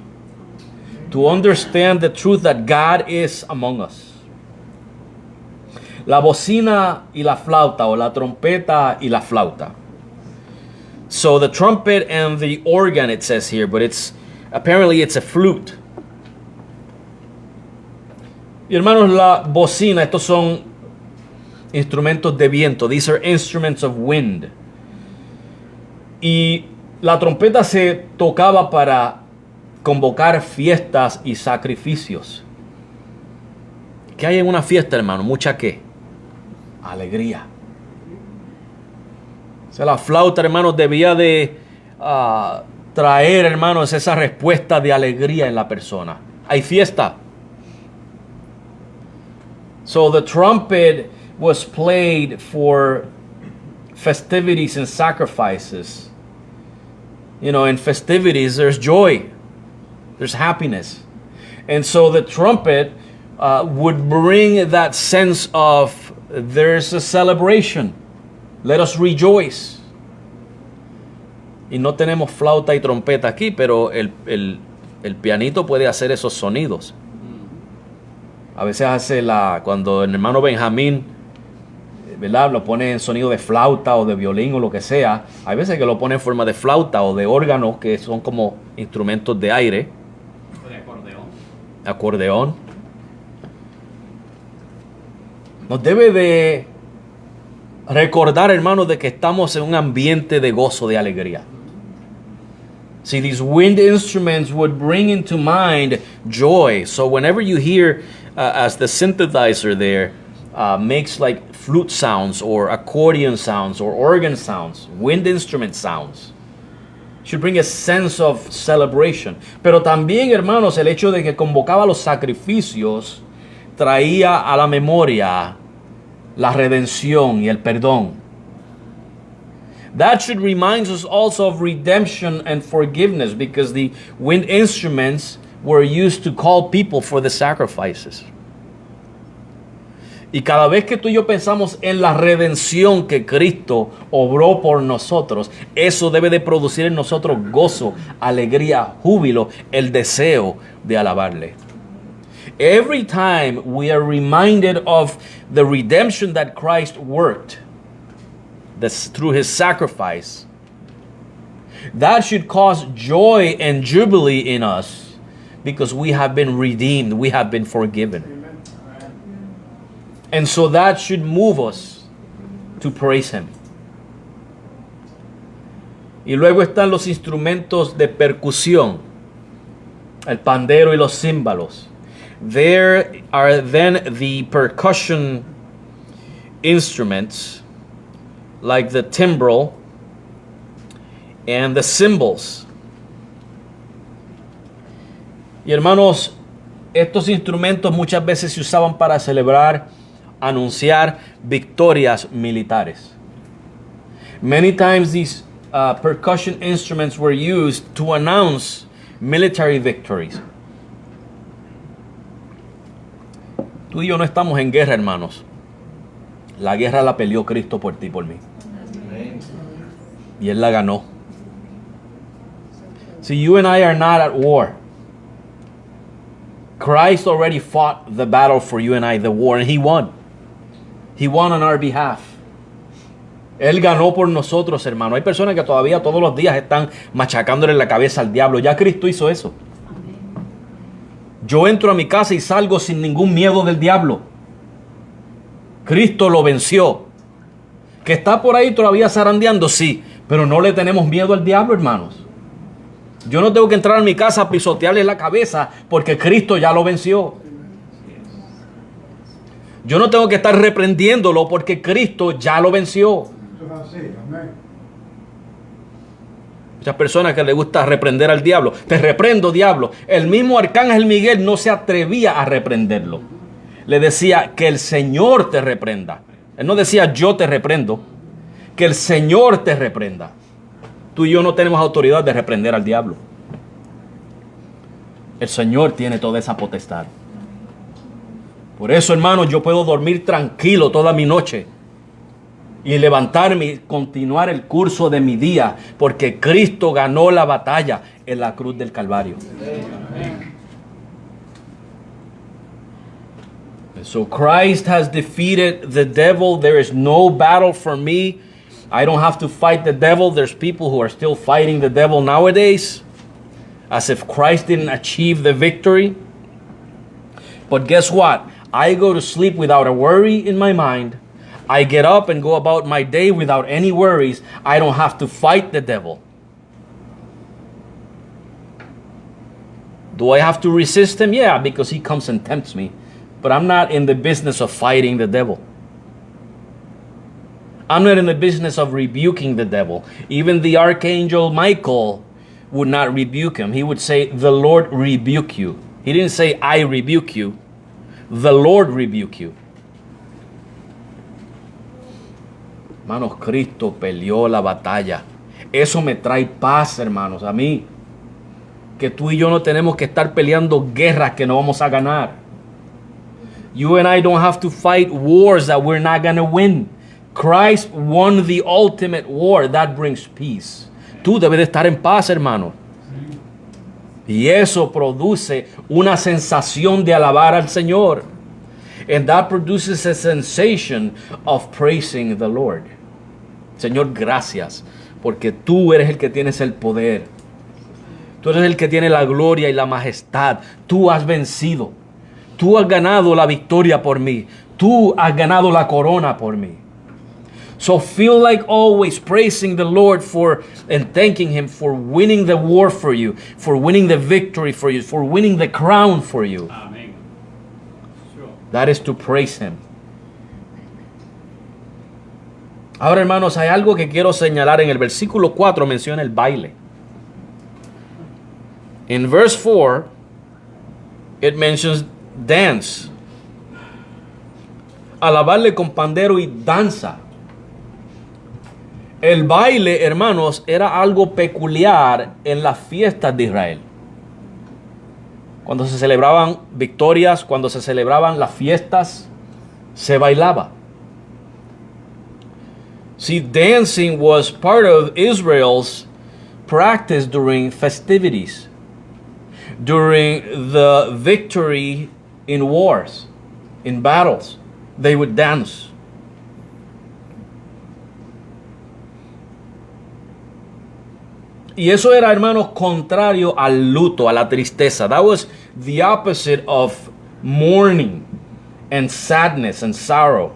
To understand the truth that God is among us. La bocina y la flauta, o la trompeta y la flauta. So the trumpet and the organ, it says here, but apparently it's a flute. Y hermanos, la bocina, estos son instrumentos de viento. These are instruments of wind. Y la trompeta se tocaba para convocar fiestas y sacrificios. ¿Qué hay en una fiesta, hermano? ¿Mucha qué? Alegría. O sea, la flauta, hermanos, debía de traer, hermanos, esa respuesta de alegría en la persona. Hay fiesta. So the trumpet was played for festivities and sacrifices. You know, in festivities, there's joy. There's happiness. And so the trumpet would bring that sense of there's a celebration. Let us rejoice. Y no tenemos flauta y trompeta aquí, pero el pianito puede hacer esos sonidos. A veces hace cuando el hermano Benjamín, ¿verdad?, lo pone en sonido de flauta o de violín o lo que sea. Hay veces que lo pone en forma de flauta o de órgano, que son como instrumentos de aire. O de acordeón. Acordeón. Nos debe de recordar, hermanos, de que estamos en un ambiente de gozo, de alegría. See, these wind instruments would bring into mind joy. So whenever you hear, as the synthesizer there makes like flute sounds or accordion sounds or organ sounds, wind instrument sounds, should bring a sense of celebration. Pero también, hermanos, el hecho de que convocaba los sacrificios traía a la memoria la redención y el perdón. That should remind us also of redemption and forgiveness, because the wind instruments were used to call people for the sacrifices. Y cada vez que tú y yo pensamos en la redención que Cristo obró por nosotros, eso debe de producir en nosotros gozo, alegría, júbilo, el deseo de alabarle. Every time we are reminded of the redemption that Christ worked, that's through his sacrifice, that should cause joy and jubilee in us, because we have been redeemed, we have been forgiven. And so that should move us to praise him. Y luego están los instrumentos de percusión, el pandero y los címbalos. There are then the percussion instruments, like the timbrel and the cymbals. Y hermanos, estos instrumentos muchas veces se usaban para celebrar, anunciar victorias militares. Many times these percussion instruments were used to announce military victories. Tú y yo no estamos en guerra, hermanos. La guerra la peleó Cristo por ti y por mí. Y Él la ganó. See, you and I are not at war. Christ already fought the battle for you and I, the war, and He won. He won on our behalf. Él ganó por nosotros, hermano. Hay personas que todavía todos los días están machacándole la cabeza al diablo. Ya Cristo hizo eso. Yo entro a mi casa y salgo sin ningún miedo del diablo. Cristo lo venció. ¿Que está por ahí todavía zarandeando? Sí, pero no le tenemos miedo al diablo, hermanos. Yo no tengo que entrar a mi casa a pisotearle la cabeza porque Cristo ya lo venció. Yo no tengo que estar reprendiéndolo porque Cristo ya lo venció. Muchas personas que les gusta reprender al diablo. Te reprendo, diablo. El mismo arcángel Miguel no se atrevía a reprenderlo. Le decía que el Señor te reprenda. Él no decía yo te reprendo. Que el Señor te reprenda. Tú y yo no tenemos autoridad de reprender al diablo. El Señor tiene toda esa potestad. Por eso, hermanos, yo puedo dormir tranquilo toda mi noche y levantarme y continuar el curso de mi día, porque Cristo ganó la batalla en la cruz del Calvario. So Christ has defeated the devil. There is no battle for me. I don't have to fight the devil. There's people who are still fighting the devil nowadays, as if Christ didn't achieve the victory. But guess what? I go to sleep without a worry in my mind. I get up and go about my day without any worries. I don't have to fight the devil. Do I have to resist him? Yeah, because he comes and tempts me. But I'm not in the business of fighting the devil. I'm not in the business of rebuking the devil. Even the archangel Michael would not rebuke him. He would say, the Lord rebuke you. He didn't say, I rebuke you. The Lord rebuke you. Hermanos, Cristo peleó la batalla. Eso me trae paz, hermanos, a mí. Que tú y yo no tenemos que estar peleando guerras que no vamos a ganar. You and I don't have to fight wars that we're not going to win. Christ won the ultimate war. That brings peace. Tú debes de estar en paz, hermano. Y eso produce una sensación de alabar al Señor. And that produces a sensation of praising the Lord. Señor, gracias, porque tú eres el que tienes el poder. Tú eres el que tiene la gloria y la majestad. Tú has vencido. Tú has ganado la victoria por mí. Tú has ganado la corona por mí. So feel like always praising the Lord for and thanking Him for winning the war for you, for winning the victory for you, for winning the crown for you. Amén. Sure. That is to praise Him. Ahora, hermanos, hay algo que quiero señalar. En el versículo 4 menciona el baile. In verse 4, it mentions dance. Alabarle con pandero y danza. El baile, hermanos, era algo peculiar en las fiestas de Israel. Cuando se celebraban victorias, cuando se celebraban las fiestas, se bailaba. See, dancing was part of Israel's practice during festivities, during the victory in wars, in battles. They would dance. Y eso era, hermanos, contrario al luto, a la tristeza. That was the opposite of mourning and sadness and sorrow.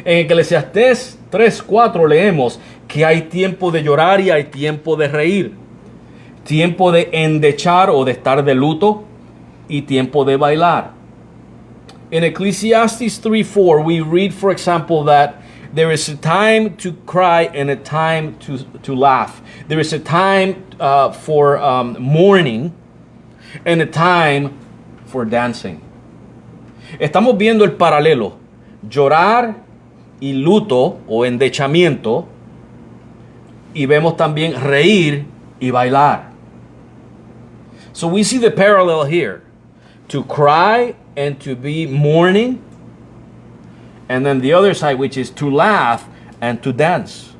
En Eclesiastés 3:4 leemos que hay tiempo de llorar y hay tiempo de reír. Tiempo de endechar o de estar de luto y tiempo de bailar. In Ecclesiastes 3:4 we read, for example, that there is a time to cry and a time to laugh. There is a time for mourning and a time for dancing. Estamos viendo el paralelo. Llorar y luto o endechamiento. Y vemos también reír y bailar. So we see the parallel here. To cry and to be mourning. And then the other side, which is to laugh and to dance.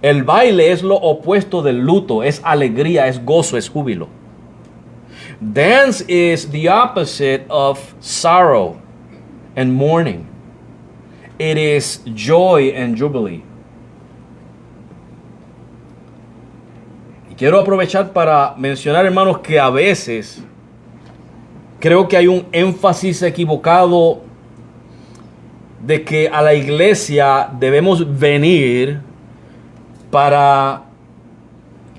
El baile es lo opuesto del luto, es alegría, es gozo, es júbilo. Dance is the opposite of sorrow and mourning. It is joy and jubilee. Y quiero aprovechar para mencionar, hermanos, que a veces creo que hay un énfasis equivocado de que a la iglesia debemos venir para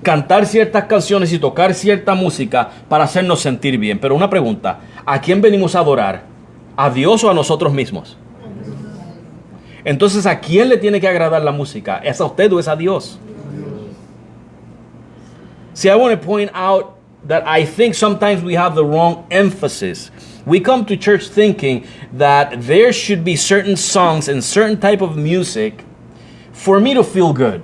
cantar ciertas canciones y tocar cierta música para hacernos sentir bien. Pero una pregunta, ¿a quién venimos a adorar? ¿A Dios o a nosotros mismos? Entonces, ¿a quién le tiene que agradar la música? ¿Es a usted o es a Dios? See, I want to point out that I think sometimes we have the wrong emphasis. We come to church thinking that there should be certain songs and certain type of music for me to feel good.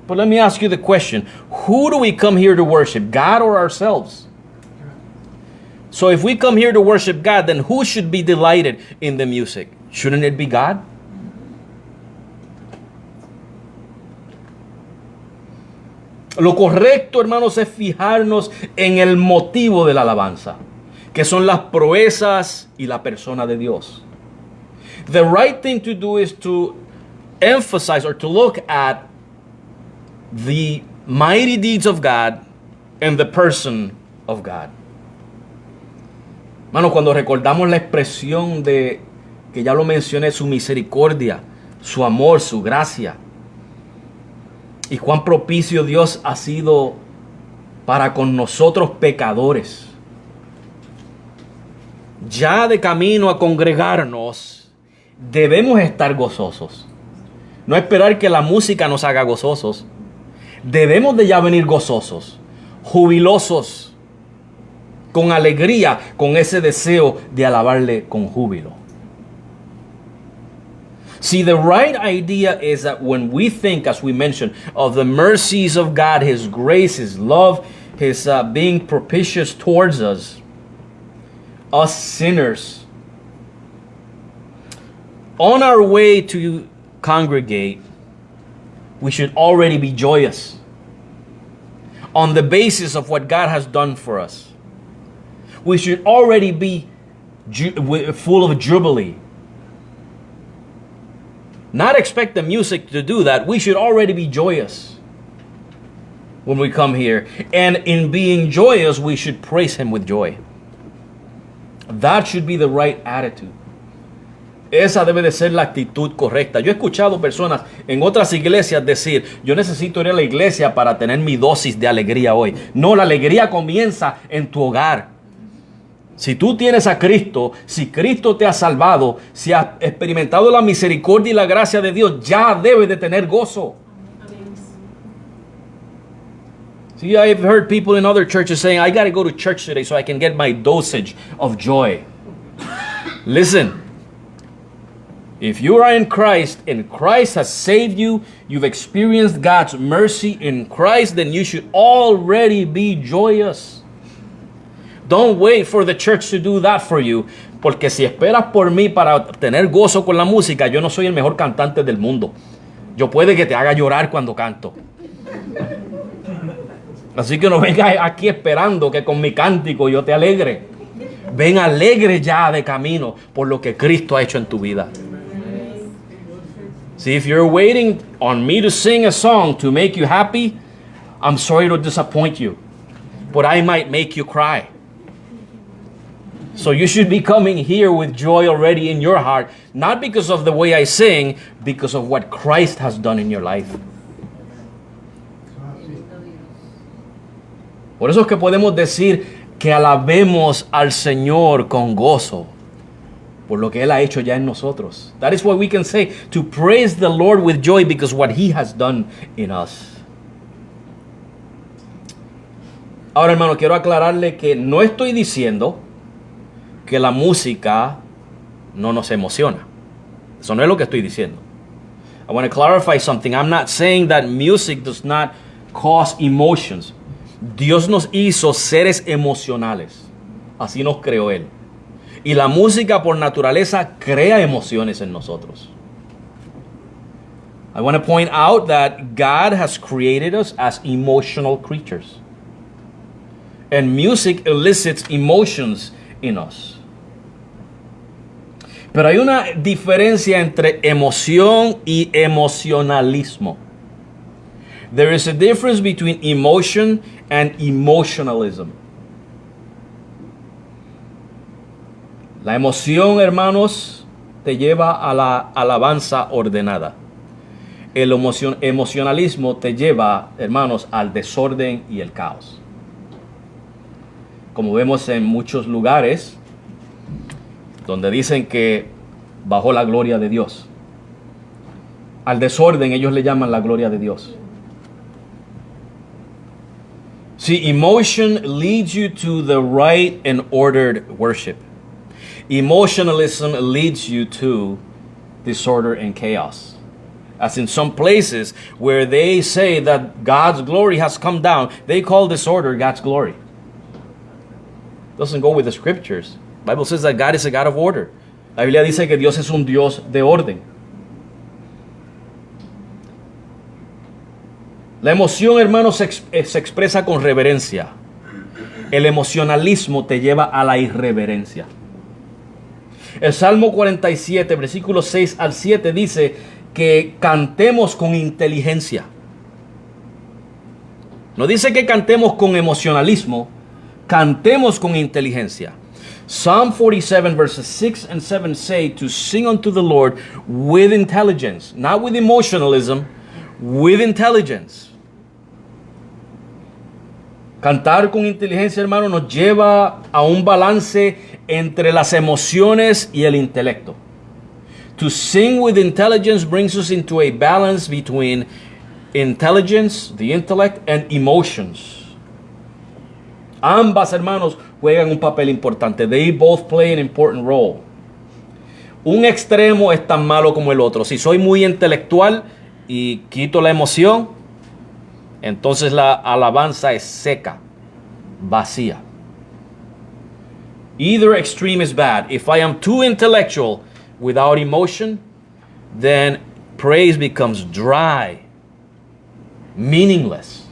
But let me ask you the question, who do we come here to worship, God or ourselves? So if we come here to worship God, then who should be delighted in the music? Shouldn't it be God? Lo correcto, hermanos, es fijarnos en el motivo de la alabanza, que son las proezas y la persona de Dios. The right thing to do is to emphasize or to look at the mighty deeds of God and the person of God. Hermano, cuando recordamos la expresión de, que ya lo mencioné, su misericordia, su amor, su gracia, y cuán propicio Dios ha sido para con nosotros pecadores. Ya de camino a congregarnos, debemos estar gozosos. No esperar que la música nos haga gozosos. Debemos de ya venir gozosos, jubilosos, con alegría, con ese deseo de alabarle con júbilo. See, the right idea is that when we think, as we mentioned, of the mercies of God, His grace, His love, His being propitious towards us sinners, On our way to congregate, we should already be joyous on the basis of what God has done for us. We should already be full of jubilee. Not expect the music to do that. We should already be joyous when we come here. And in being joyous, we should praise Him with joy. That should be the right attitude. Esa debe de ser la actitud correcta. Yo he escuchado personas en otras iglesias decir, yo necesito ir a la iglesia para tener mi dosis de alegría hoy. No, la alegría comienza en tu hogar. Si tú tienes a Cristo, si Cristo te ha salvado, si has experimentado la misericordia y la gracia de Dios, ya debes de tener gozo. See, I've heard people in other churches saying, I got to go to church today so I can get my dosage of joy. Listen, if you are in Christ and Christ has saved you, you've experienced God's mercy in Christ, then you should already be joyous. Don't wait for the church to do that for you. Porque si esperas por mí para tener gozo con la música, yo no soy el mejor cantante del mundo. Yo puede que te haga llorar cuando canto. Así que no vengas aquí esperando que con mi cántico yo te alegre. Ven alegre ya de camino por lo que Cristo ha hecho en tu vida. See, if you're waiting on me to sing a song to make you happy, I'm sorry to disappoint you, but I might make you cry. So you should be coming here with joy already in your heart, not because of the way I sing, because of what Christ has done in your life. Por eso es que podemos decir que alabemos al Señor con gozo por lo que Él ha hecho ya en nosotros. That is what we can say, to praise the Lord with joy because what He has done in us. Ahora, hermano, quiero aclararle que no estoy diciendo que la música no nos emociona. Eso no es lo que estoy diciendo. I want to clarify something. I'm not saying that music does not cause emotions. Dios nos hizo seres emocionales. Así nos creó Él. Y la música por naturaleza crea emociones en nosotros. I want to point out that God has created us as emotional creatures. And music elicits emotions in us. Pero hay una diferencia entre emoción y emocionalismo. There is a difference between emotion and emotionalism. La emoción, hermanos, te lleva a la alabanza ordenada. El emocionalismo te lleva, hermanos, al desorden y el caos. Como vemos en muchos lugares donde dicen que bajó la gloria de Dios. Al desorden ellos le llaman la gloria de Dios. See, emotion leads you to the right and ordered worship. Emotionalism leads you to disorder and chaos. As in some places where they say that God's glory has come down, they call disorder God's glory. Doesn't go with the scriptures. The Bible says that God is a God of order. La Biblia dice que Dios es un Dios de orden. La emoción, hermano, se expresa con reverencia. El emocionalismo te lleva a la irreverencia. El Salmo 47, versículos 6 al 7 dice que cantemos con inteligencia. No dice que cantemos con emocionalismo, cantemos con inteligencia. Psalm 47 verses 6 and 7 say to sing unto the Lord with intelligence, not with emotionalism, with intelligence. Cantar con inteligencia, hermano, nos lleva a un balance entre las emociones y el intelecto. To sing with intelligence brings us into a balance between intelligence, the intellect, and emotions. Ambas, hermanos, juegan un papel importante. They both play an important role. Un extremo es tan malo como el otro. Si soy muy intelectual y quito la emoción, entonces la alabanza es seca, vacía. Either extreme is bad. If I am too intellectual without emotion, then praise becomes dry, meaningless.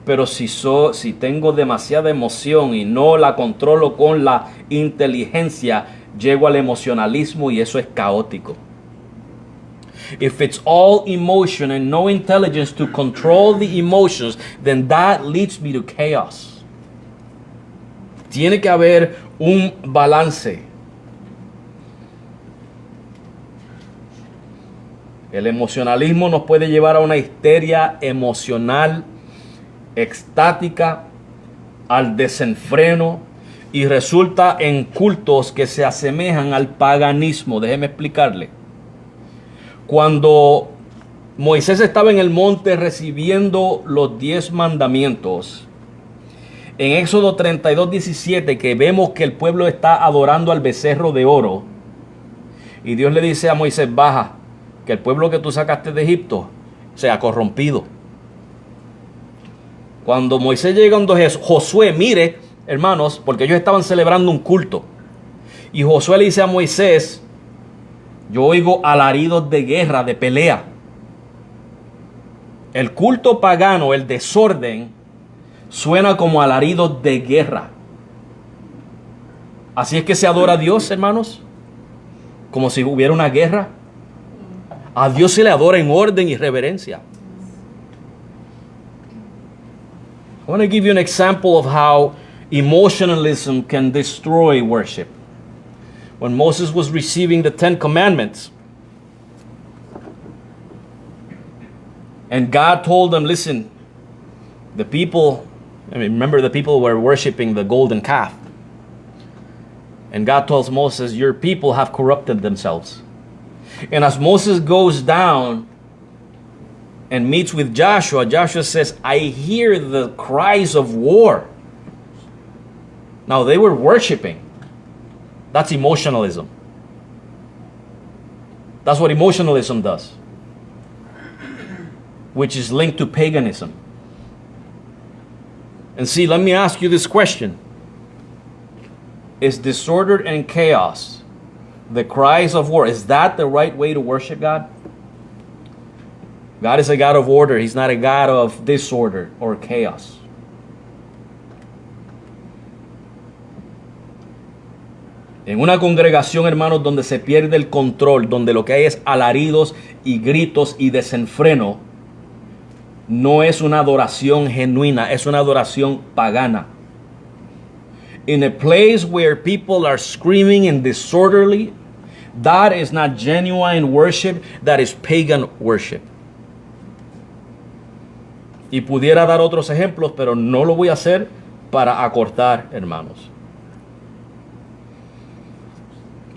Pero si tengo demasiada emoción y no la controlo con la inteligencia, llego al emocionalismo y eso es caótico. If it's all emotion and no intelligence to control the emotions, then that leads me to chaos. Tiene que haber un balance. El emocionalismo nos puede llevar a una histeria emocional extática, al desenfreno, y resulta en cultos que se asemejan al paganismo. Déjeme explicarle. Cuando Moisés estaba en el monte recibiendo los 10 mandamientos, en Éxodo 32:17, que vemos que el pueblo está adorando al becerro de oro, y Dios le dice a Moisés: baja, que el pueblo que tú sacaste de Egipto sea corrompido. Cuando Moisés llega donde Josué, mire, hermanos, porque ellos estaban celebrando un culto, y Josué le dice a Moisés: yo oigo alaridos de guerra, de pelea. El culto pagano, el desorden, suena como alaridos de guerra. Así es que se adora a Dios, hermanos, como si hubiera una guerra. A Dios se le adora en orden y reverencia. I want to give you an example of how emotionalism can destroy worship. When Moses was receiving the 10 commandments, and God told them, listen, the people, remember the people were worshiping the golden calf. And God tells Moses, your people have corrupted themselves. And as Moses goes down and meets with Joshua, Joshua says, I hear the cries of war. Now they were worshiping. That's emotionalism. That's what emotionalism does, which is linked to paganism. And see, let me ask you this question. Is disorder and chaos, the cries of war, is that the right way to worship God? God is a God of order. He's not a God of disorder or chaos. En una congregación, hermanos, donde se pierde el control, donde lo que hay es alaridos y gritos y desenfreno, no es una adoración genuina, es una adoración pagana. In a place where people are screaming and disorderly, that is not genuine worship, that is pagan worship. Y pudiera dar otros ejemplos, pero no lo voy a hacer para acortar, hermanos.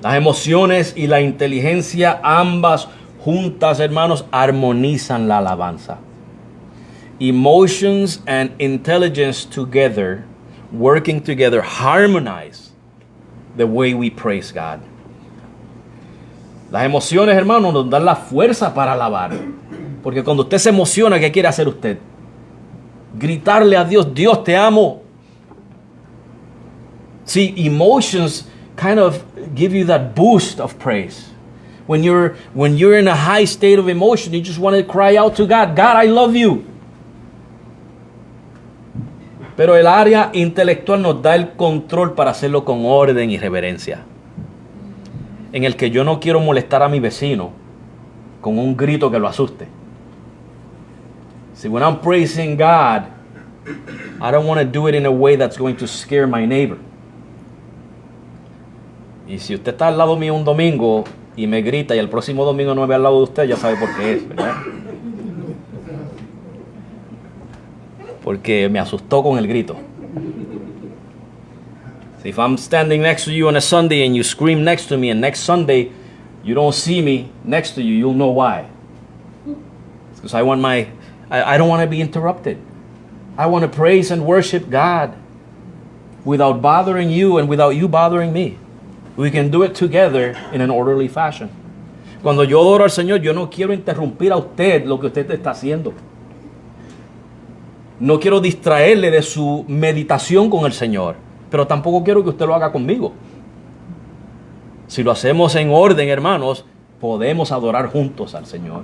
Las emociones y la inteligencia, ambas juntas, hermanos, armonizan la alabanza. Emotions and intelligence together, working together, harmonize the way we praise God. Las emociones, hermanos, nos dan la fuerza para alabar. Porque cuando usted se emociona, ¿qué quiere hacer usted? Gritarle a Dios, Dios, te amo. See, emotions kind of give you that boost of praise. When you're in a high state of emotion, you just want to cry out to God, God, I love you. Pero el área intelectual nos da el control para hacerlo con orden y reverencia. En el que yo no quiero molestar a mi vecino con un grito que lo asuste. See, when I'm praising God, I don't want to do it in a way that's going to scare my neighbor. Y si usted está al lado mío un domingo y me grita y el próximo domingo no me ve al lado de usted, ya sabe por qué es, ¿verdad? Porque me asustó con el grito. So if I'm standing next to you on a Sunday and you scream next to me, and next Sunday you don't see me next to you, you'll know why. It's because I don't want to be interrupted. I want to praise and worship God without bothering you and without you bothering me. We can do it together in an orderly fashion. Cuando yo adoro al Señor, yo no quiero interrumpir a usted lo que usted está haciendo. No quiero distraerle de su meditación con el Señor, pero tampoco quiero que usted lo haga conmigo. Si lo hacemos en orden, hermanos, podemos adorar juntos al Señor.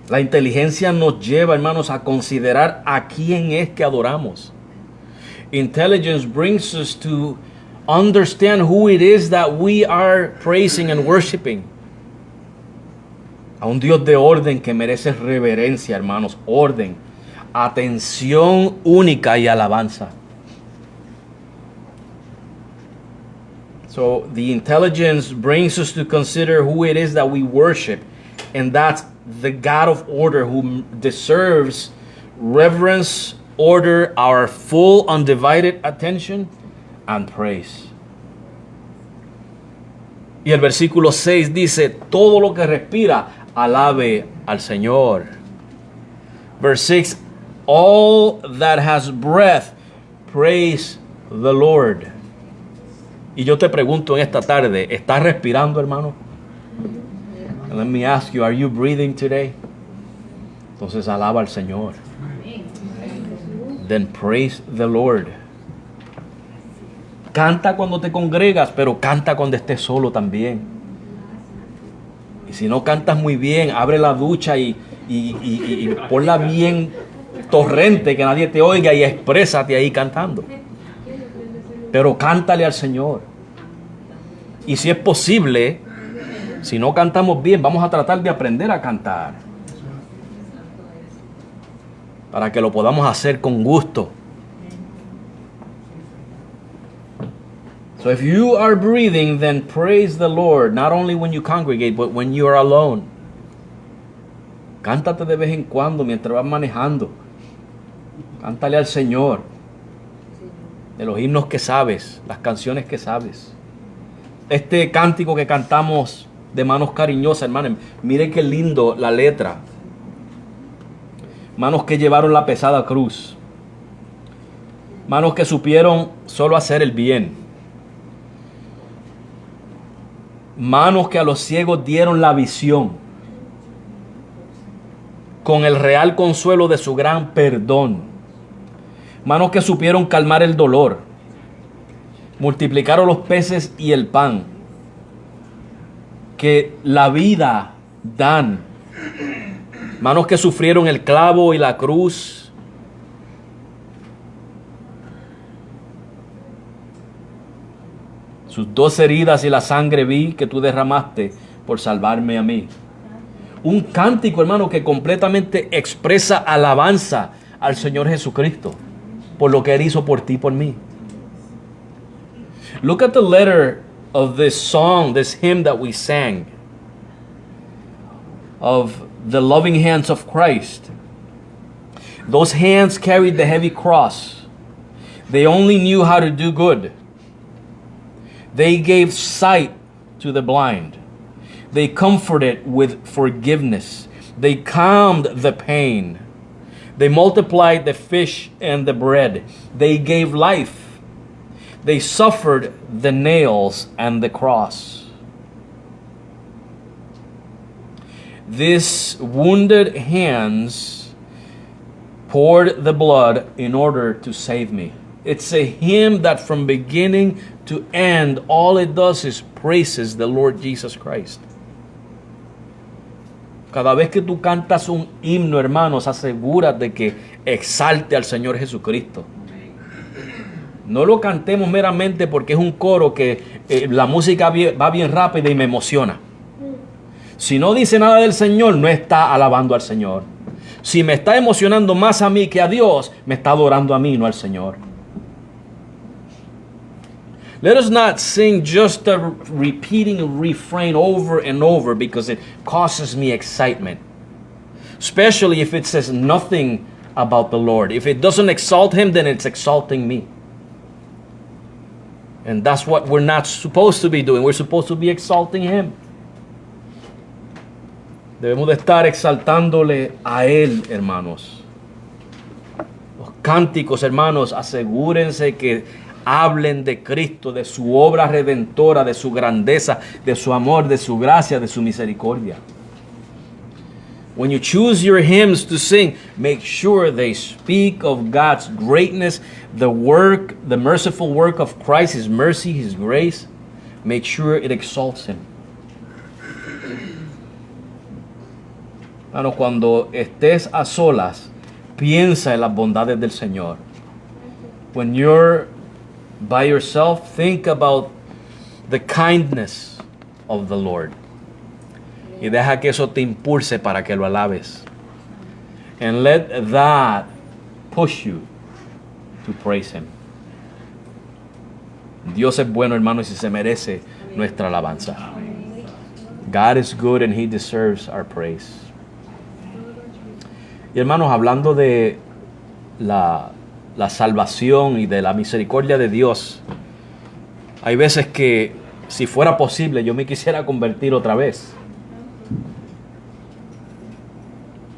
La inteligencia nos lleva, hermanos, a considerar a quién es que adoramos. Intelligence brings us to understand who it is that we are praising and worshiping. A un Dios de orden que merece reverencia, hermanos, orden, atención única y alabanza. So the intelligence brings us to consider who it is that we worship, and that's the God of order who deserves reverence, order, our full undivided attention and praise. Y el versículo 6 dice, todo lo que respira, alabe al Señor. Verse 6, all that has breath, praise the Lord. Y yo te pregunto en esta tarde, ¿estás respirando, hermano? And let me ask you, are you breathing today? Entonces alaba al Señor. Then praise the Lord. Canta cuando te congregas, pero canta cuando estés solo también. Y si no cantas muy bien, abre la ducha y ponla bien torrente, que nadie te oiga, y exprésate ahí cantando. Pero cántale al Señor. Y si es posible, si no cantamos bien, vamos a tratar de aprender a cantar, para que lo podamos hacer con gusto. So if you are breathing, then praise the Lord, not only when you congregate, but when you are alone. Cántate de vez en cuando mientras vas manejando. Cántale al Señor de los himnos que sabes, las canciones que sabes. Este cántico que cantamos de Manos Cariñosas, hermanos, miren qué lindo la letra. Manos que llevaron la pesada cruz. Manos que supieron solo hacer el bien. Manos que a los ciegos dieron la visión, con el real consuelo de su gran perdón. Manos que supieron calmar el dolor, multiplicaron los peces y el pan, que la vida dan. Manos que sufrieron el clavo y la cruz. Sus 2 heridas y la sangre vi que tú derramaste por salvarme a mí. Un cántico, hermano, que completamente expresa alabanza al Señor Jesucristo por lo que Él hizo por ti y por mí. Look at the letter of this song, this hymn that we sang, of the loving hands of Christ. Those hands carried the heavy cross. They only knew how to do good. They gave sight to the blind. They comforted with forgiveness. They calmed the pain. They multiplied the fish and the bread. They gave life. They suffered the nails and the cross. These wounded hands poured the blood in order to save me. It's a hymn that from beginning to end, all it does is praises the Lord Jesus Christ. Cada vez que tú cantas un himno, hermanos, asegúrate que exalte al Señor Jesucristo. No lo cantemos meramente porque es un coro que la música va bien rápida y me emociona. Si no dice nada del Señor, no está alabando al Señor. Si me está emocionando más a mí que a Dios, me está adorando a mí, no al Señor. Let us not sing just a repeating refrain over and over because it causes me excitement. Especially if it says nothing about the Lord. If it doesn't exalt Him, then it's exalting me. And that's what we're not supposed to be doing. We're supposed to be exalting Him. Debemos de estar exaltándole a Él, hermanos. Los cánticos, hermanos, asegúrense que hablen de Cristo, de su obra redentora, de su grandeza, de su amor, de su gracia, de su misericordia. When you choose your hymns to sing, make sure they speak of God's greatness, the work, the merciful work of Christ, His mercy, His grace. Make sure it exalts Him. Hermano, cuando estés a solas, piensa en las bondades del Señor. When you're by yourself, think about the kindness of the Lord. Y deja que eso te impulse para que lo alabes. And let that push you to praise Him. Dios es bueno, hermano, y si se merece nuestra alabanza. God is good and He deserves our praise. Y hermanos, hablando de la salvación y de la misericordia de Dios, hay veces que si fuera posible yo me quisiera convertir otra vez.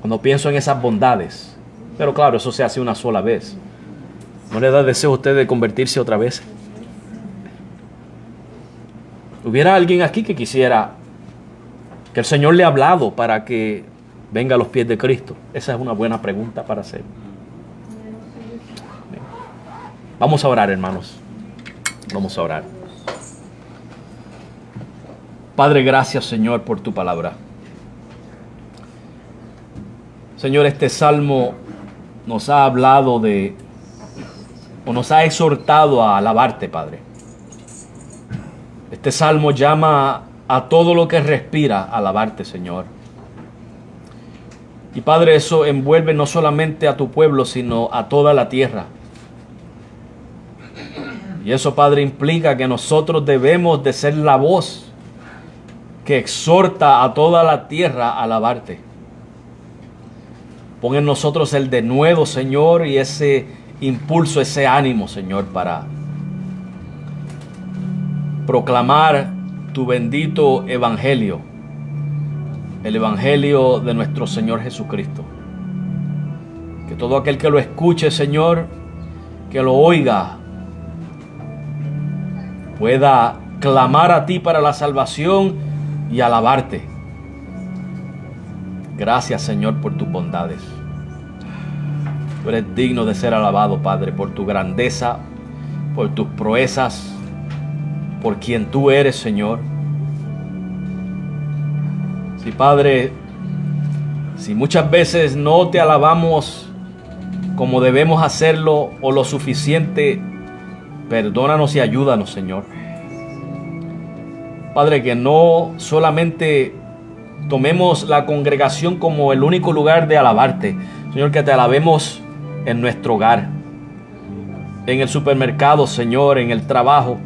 Cuando pienso en esas bondades, pero claro, eso se hace una sola vez. ¿No le da deseo a usted de convertirse otra vez? ¿Hubiera alguien aquí que quisiera que el Señor le ha hablado para que venga a los pies de Cristo? Esa es una buena pregunta para hacer. Vamos a orar, hermanos. Vamos a orar. Padre, gracias, Señor, por tu palabra. Señor, este salmo nos ha hablado o nos ha exhortado a alabarte, Padre. Este salmo llama a todo lo que respira a alabarte, Señor. Y Padre, eso envuelve no solamente a tu pueblo, sino a toda la tierra. Y eso, Padre, implica que nosotros debemos de ser la voz que exhorta a toda la tierra a alabarte. Pon en nosotros el denuedo, Señor, y ese impulso, ese ánimo, Señor, para proclamar tu bendito evangelio, el evangelio de nuestro Señor Jesucristo. Que todo aquel que lo escuche, Señor, que lo oiga, pueda clamar a ti para la salvación y alabarte. Gracias, Señor, por tus bondades. Tú eres digno de ser alabado, Padre, por tu grandeza, por tus proezas, por quien tú eres, Señor. Sí, Padre, si muchas veces no te alabamos como debemos hacerlo o lo suficiente, perdónanos y ayúdanos, Señor. Padre, que no solamente tomemos la congregación como el único lugar de alabarte, Señor, que te alabemos en nuestro hogar, en el supermercado, Señor, en el trabajo.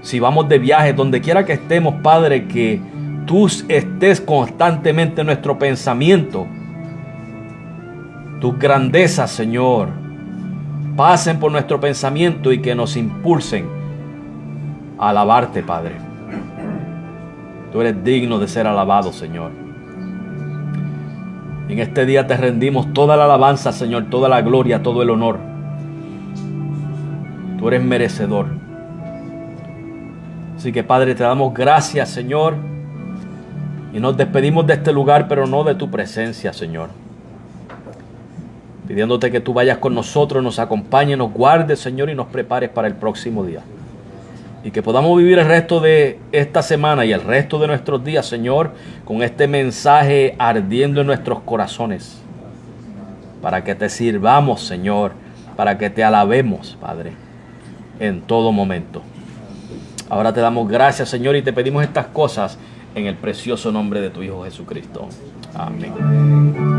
Si vamos de viaje, donde quiera que estemos, Padre, que tú estés constantemente en nuestro pensamiento. Tus grandezas, Señor, pasen por nuestro pensamiento y que nos impulsen a alabarte, Padre. Tú eres digno de ser alabado, Señor. En este día te rendimos toda la alabanza, Señor, toda la gloria, todo el honor. Tú eres merecedor. Así que, Padre, te damos gracias, Señor, y nos despedimos de este lugar, pero no de tu presencia, Señor. Pidiéndote que tú vayas con nosotros, nos acompañes, nos guardes, Señor, y nos prepares para el próximo día. Y que podamos vivir el resto de esta semana y el resto de nuestros días, Señor, con este mensaje ardiendo en nuestros corazones. Para que te sirvamos, Señor, para que te alabemos, Padre, en todo momento. Ahora te damos gracias, Señor, y te pedimos estas cosas en el precioso nombre de tu Hijo Jesucristo. Amén.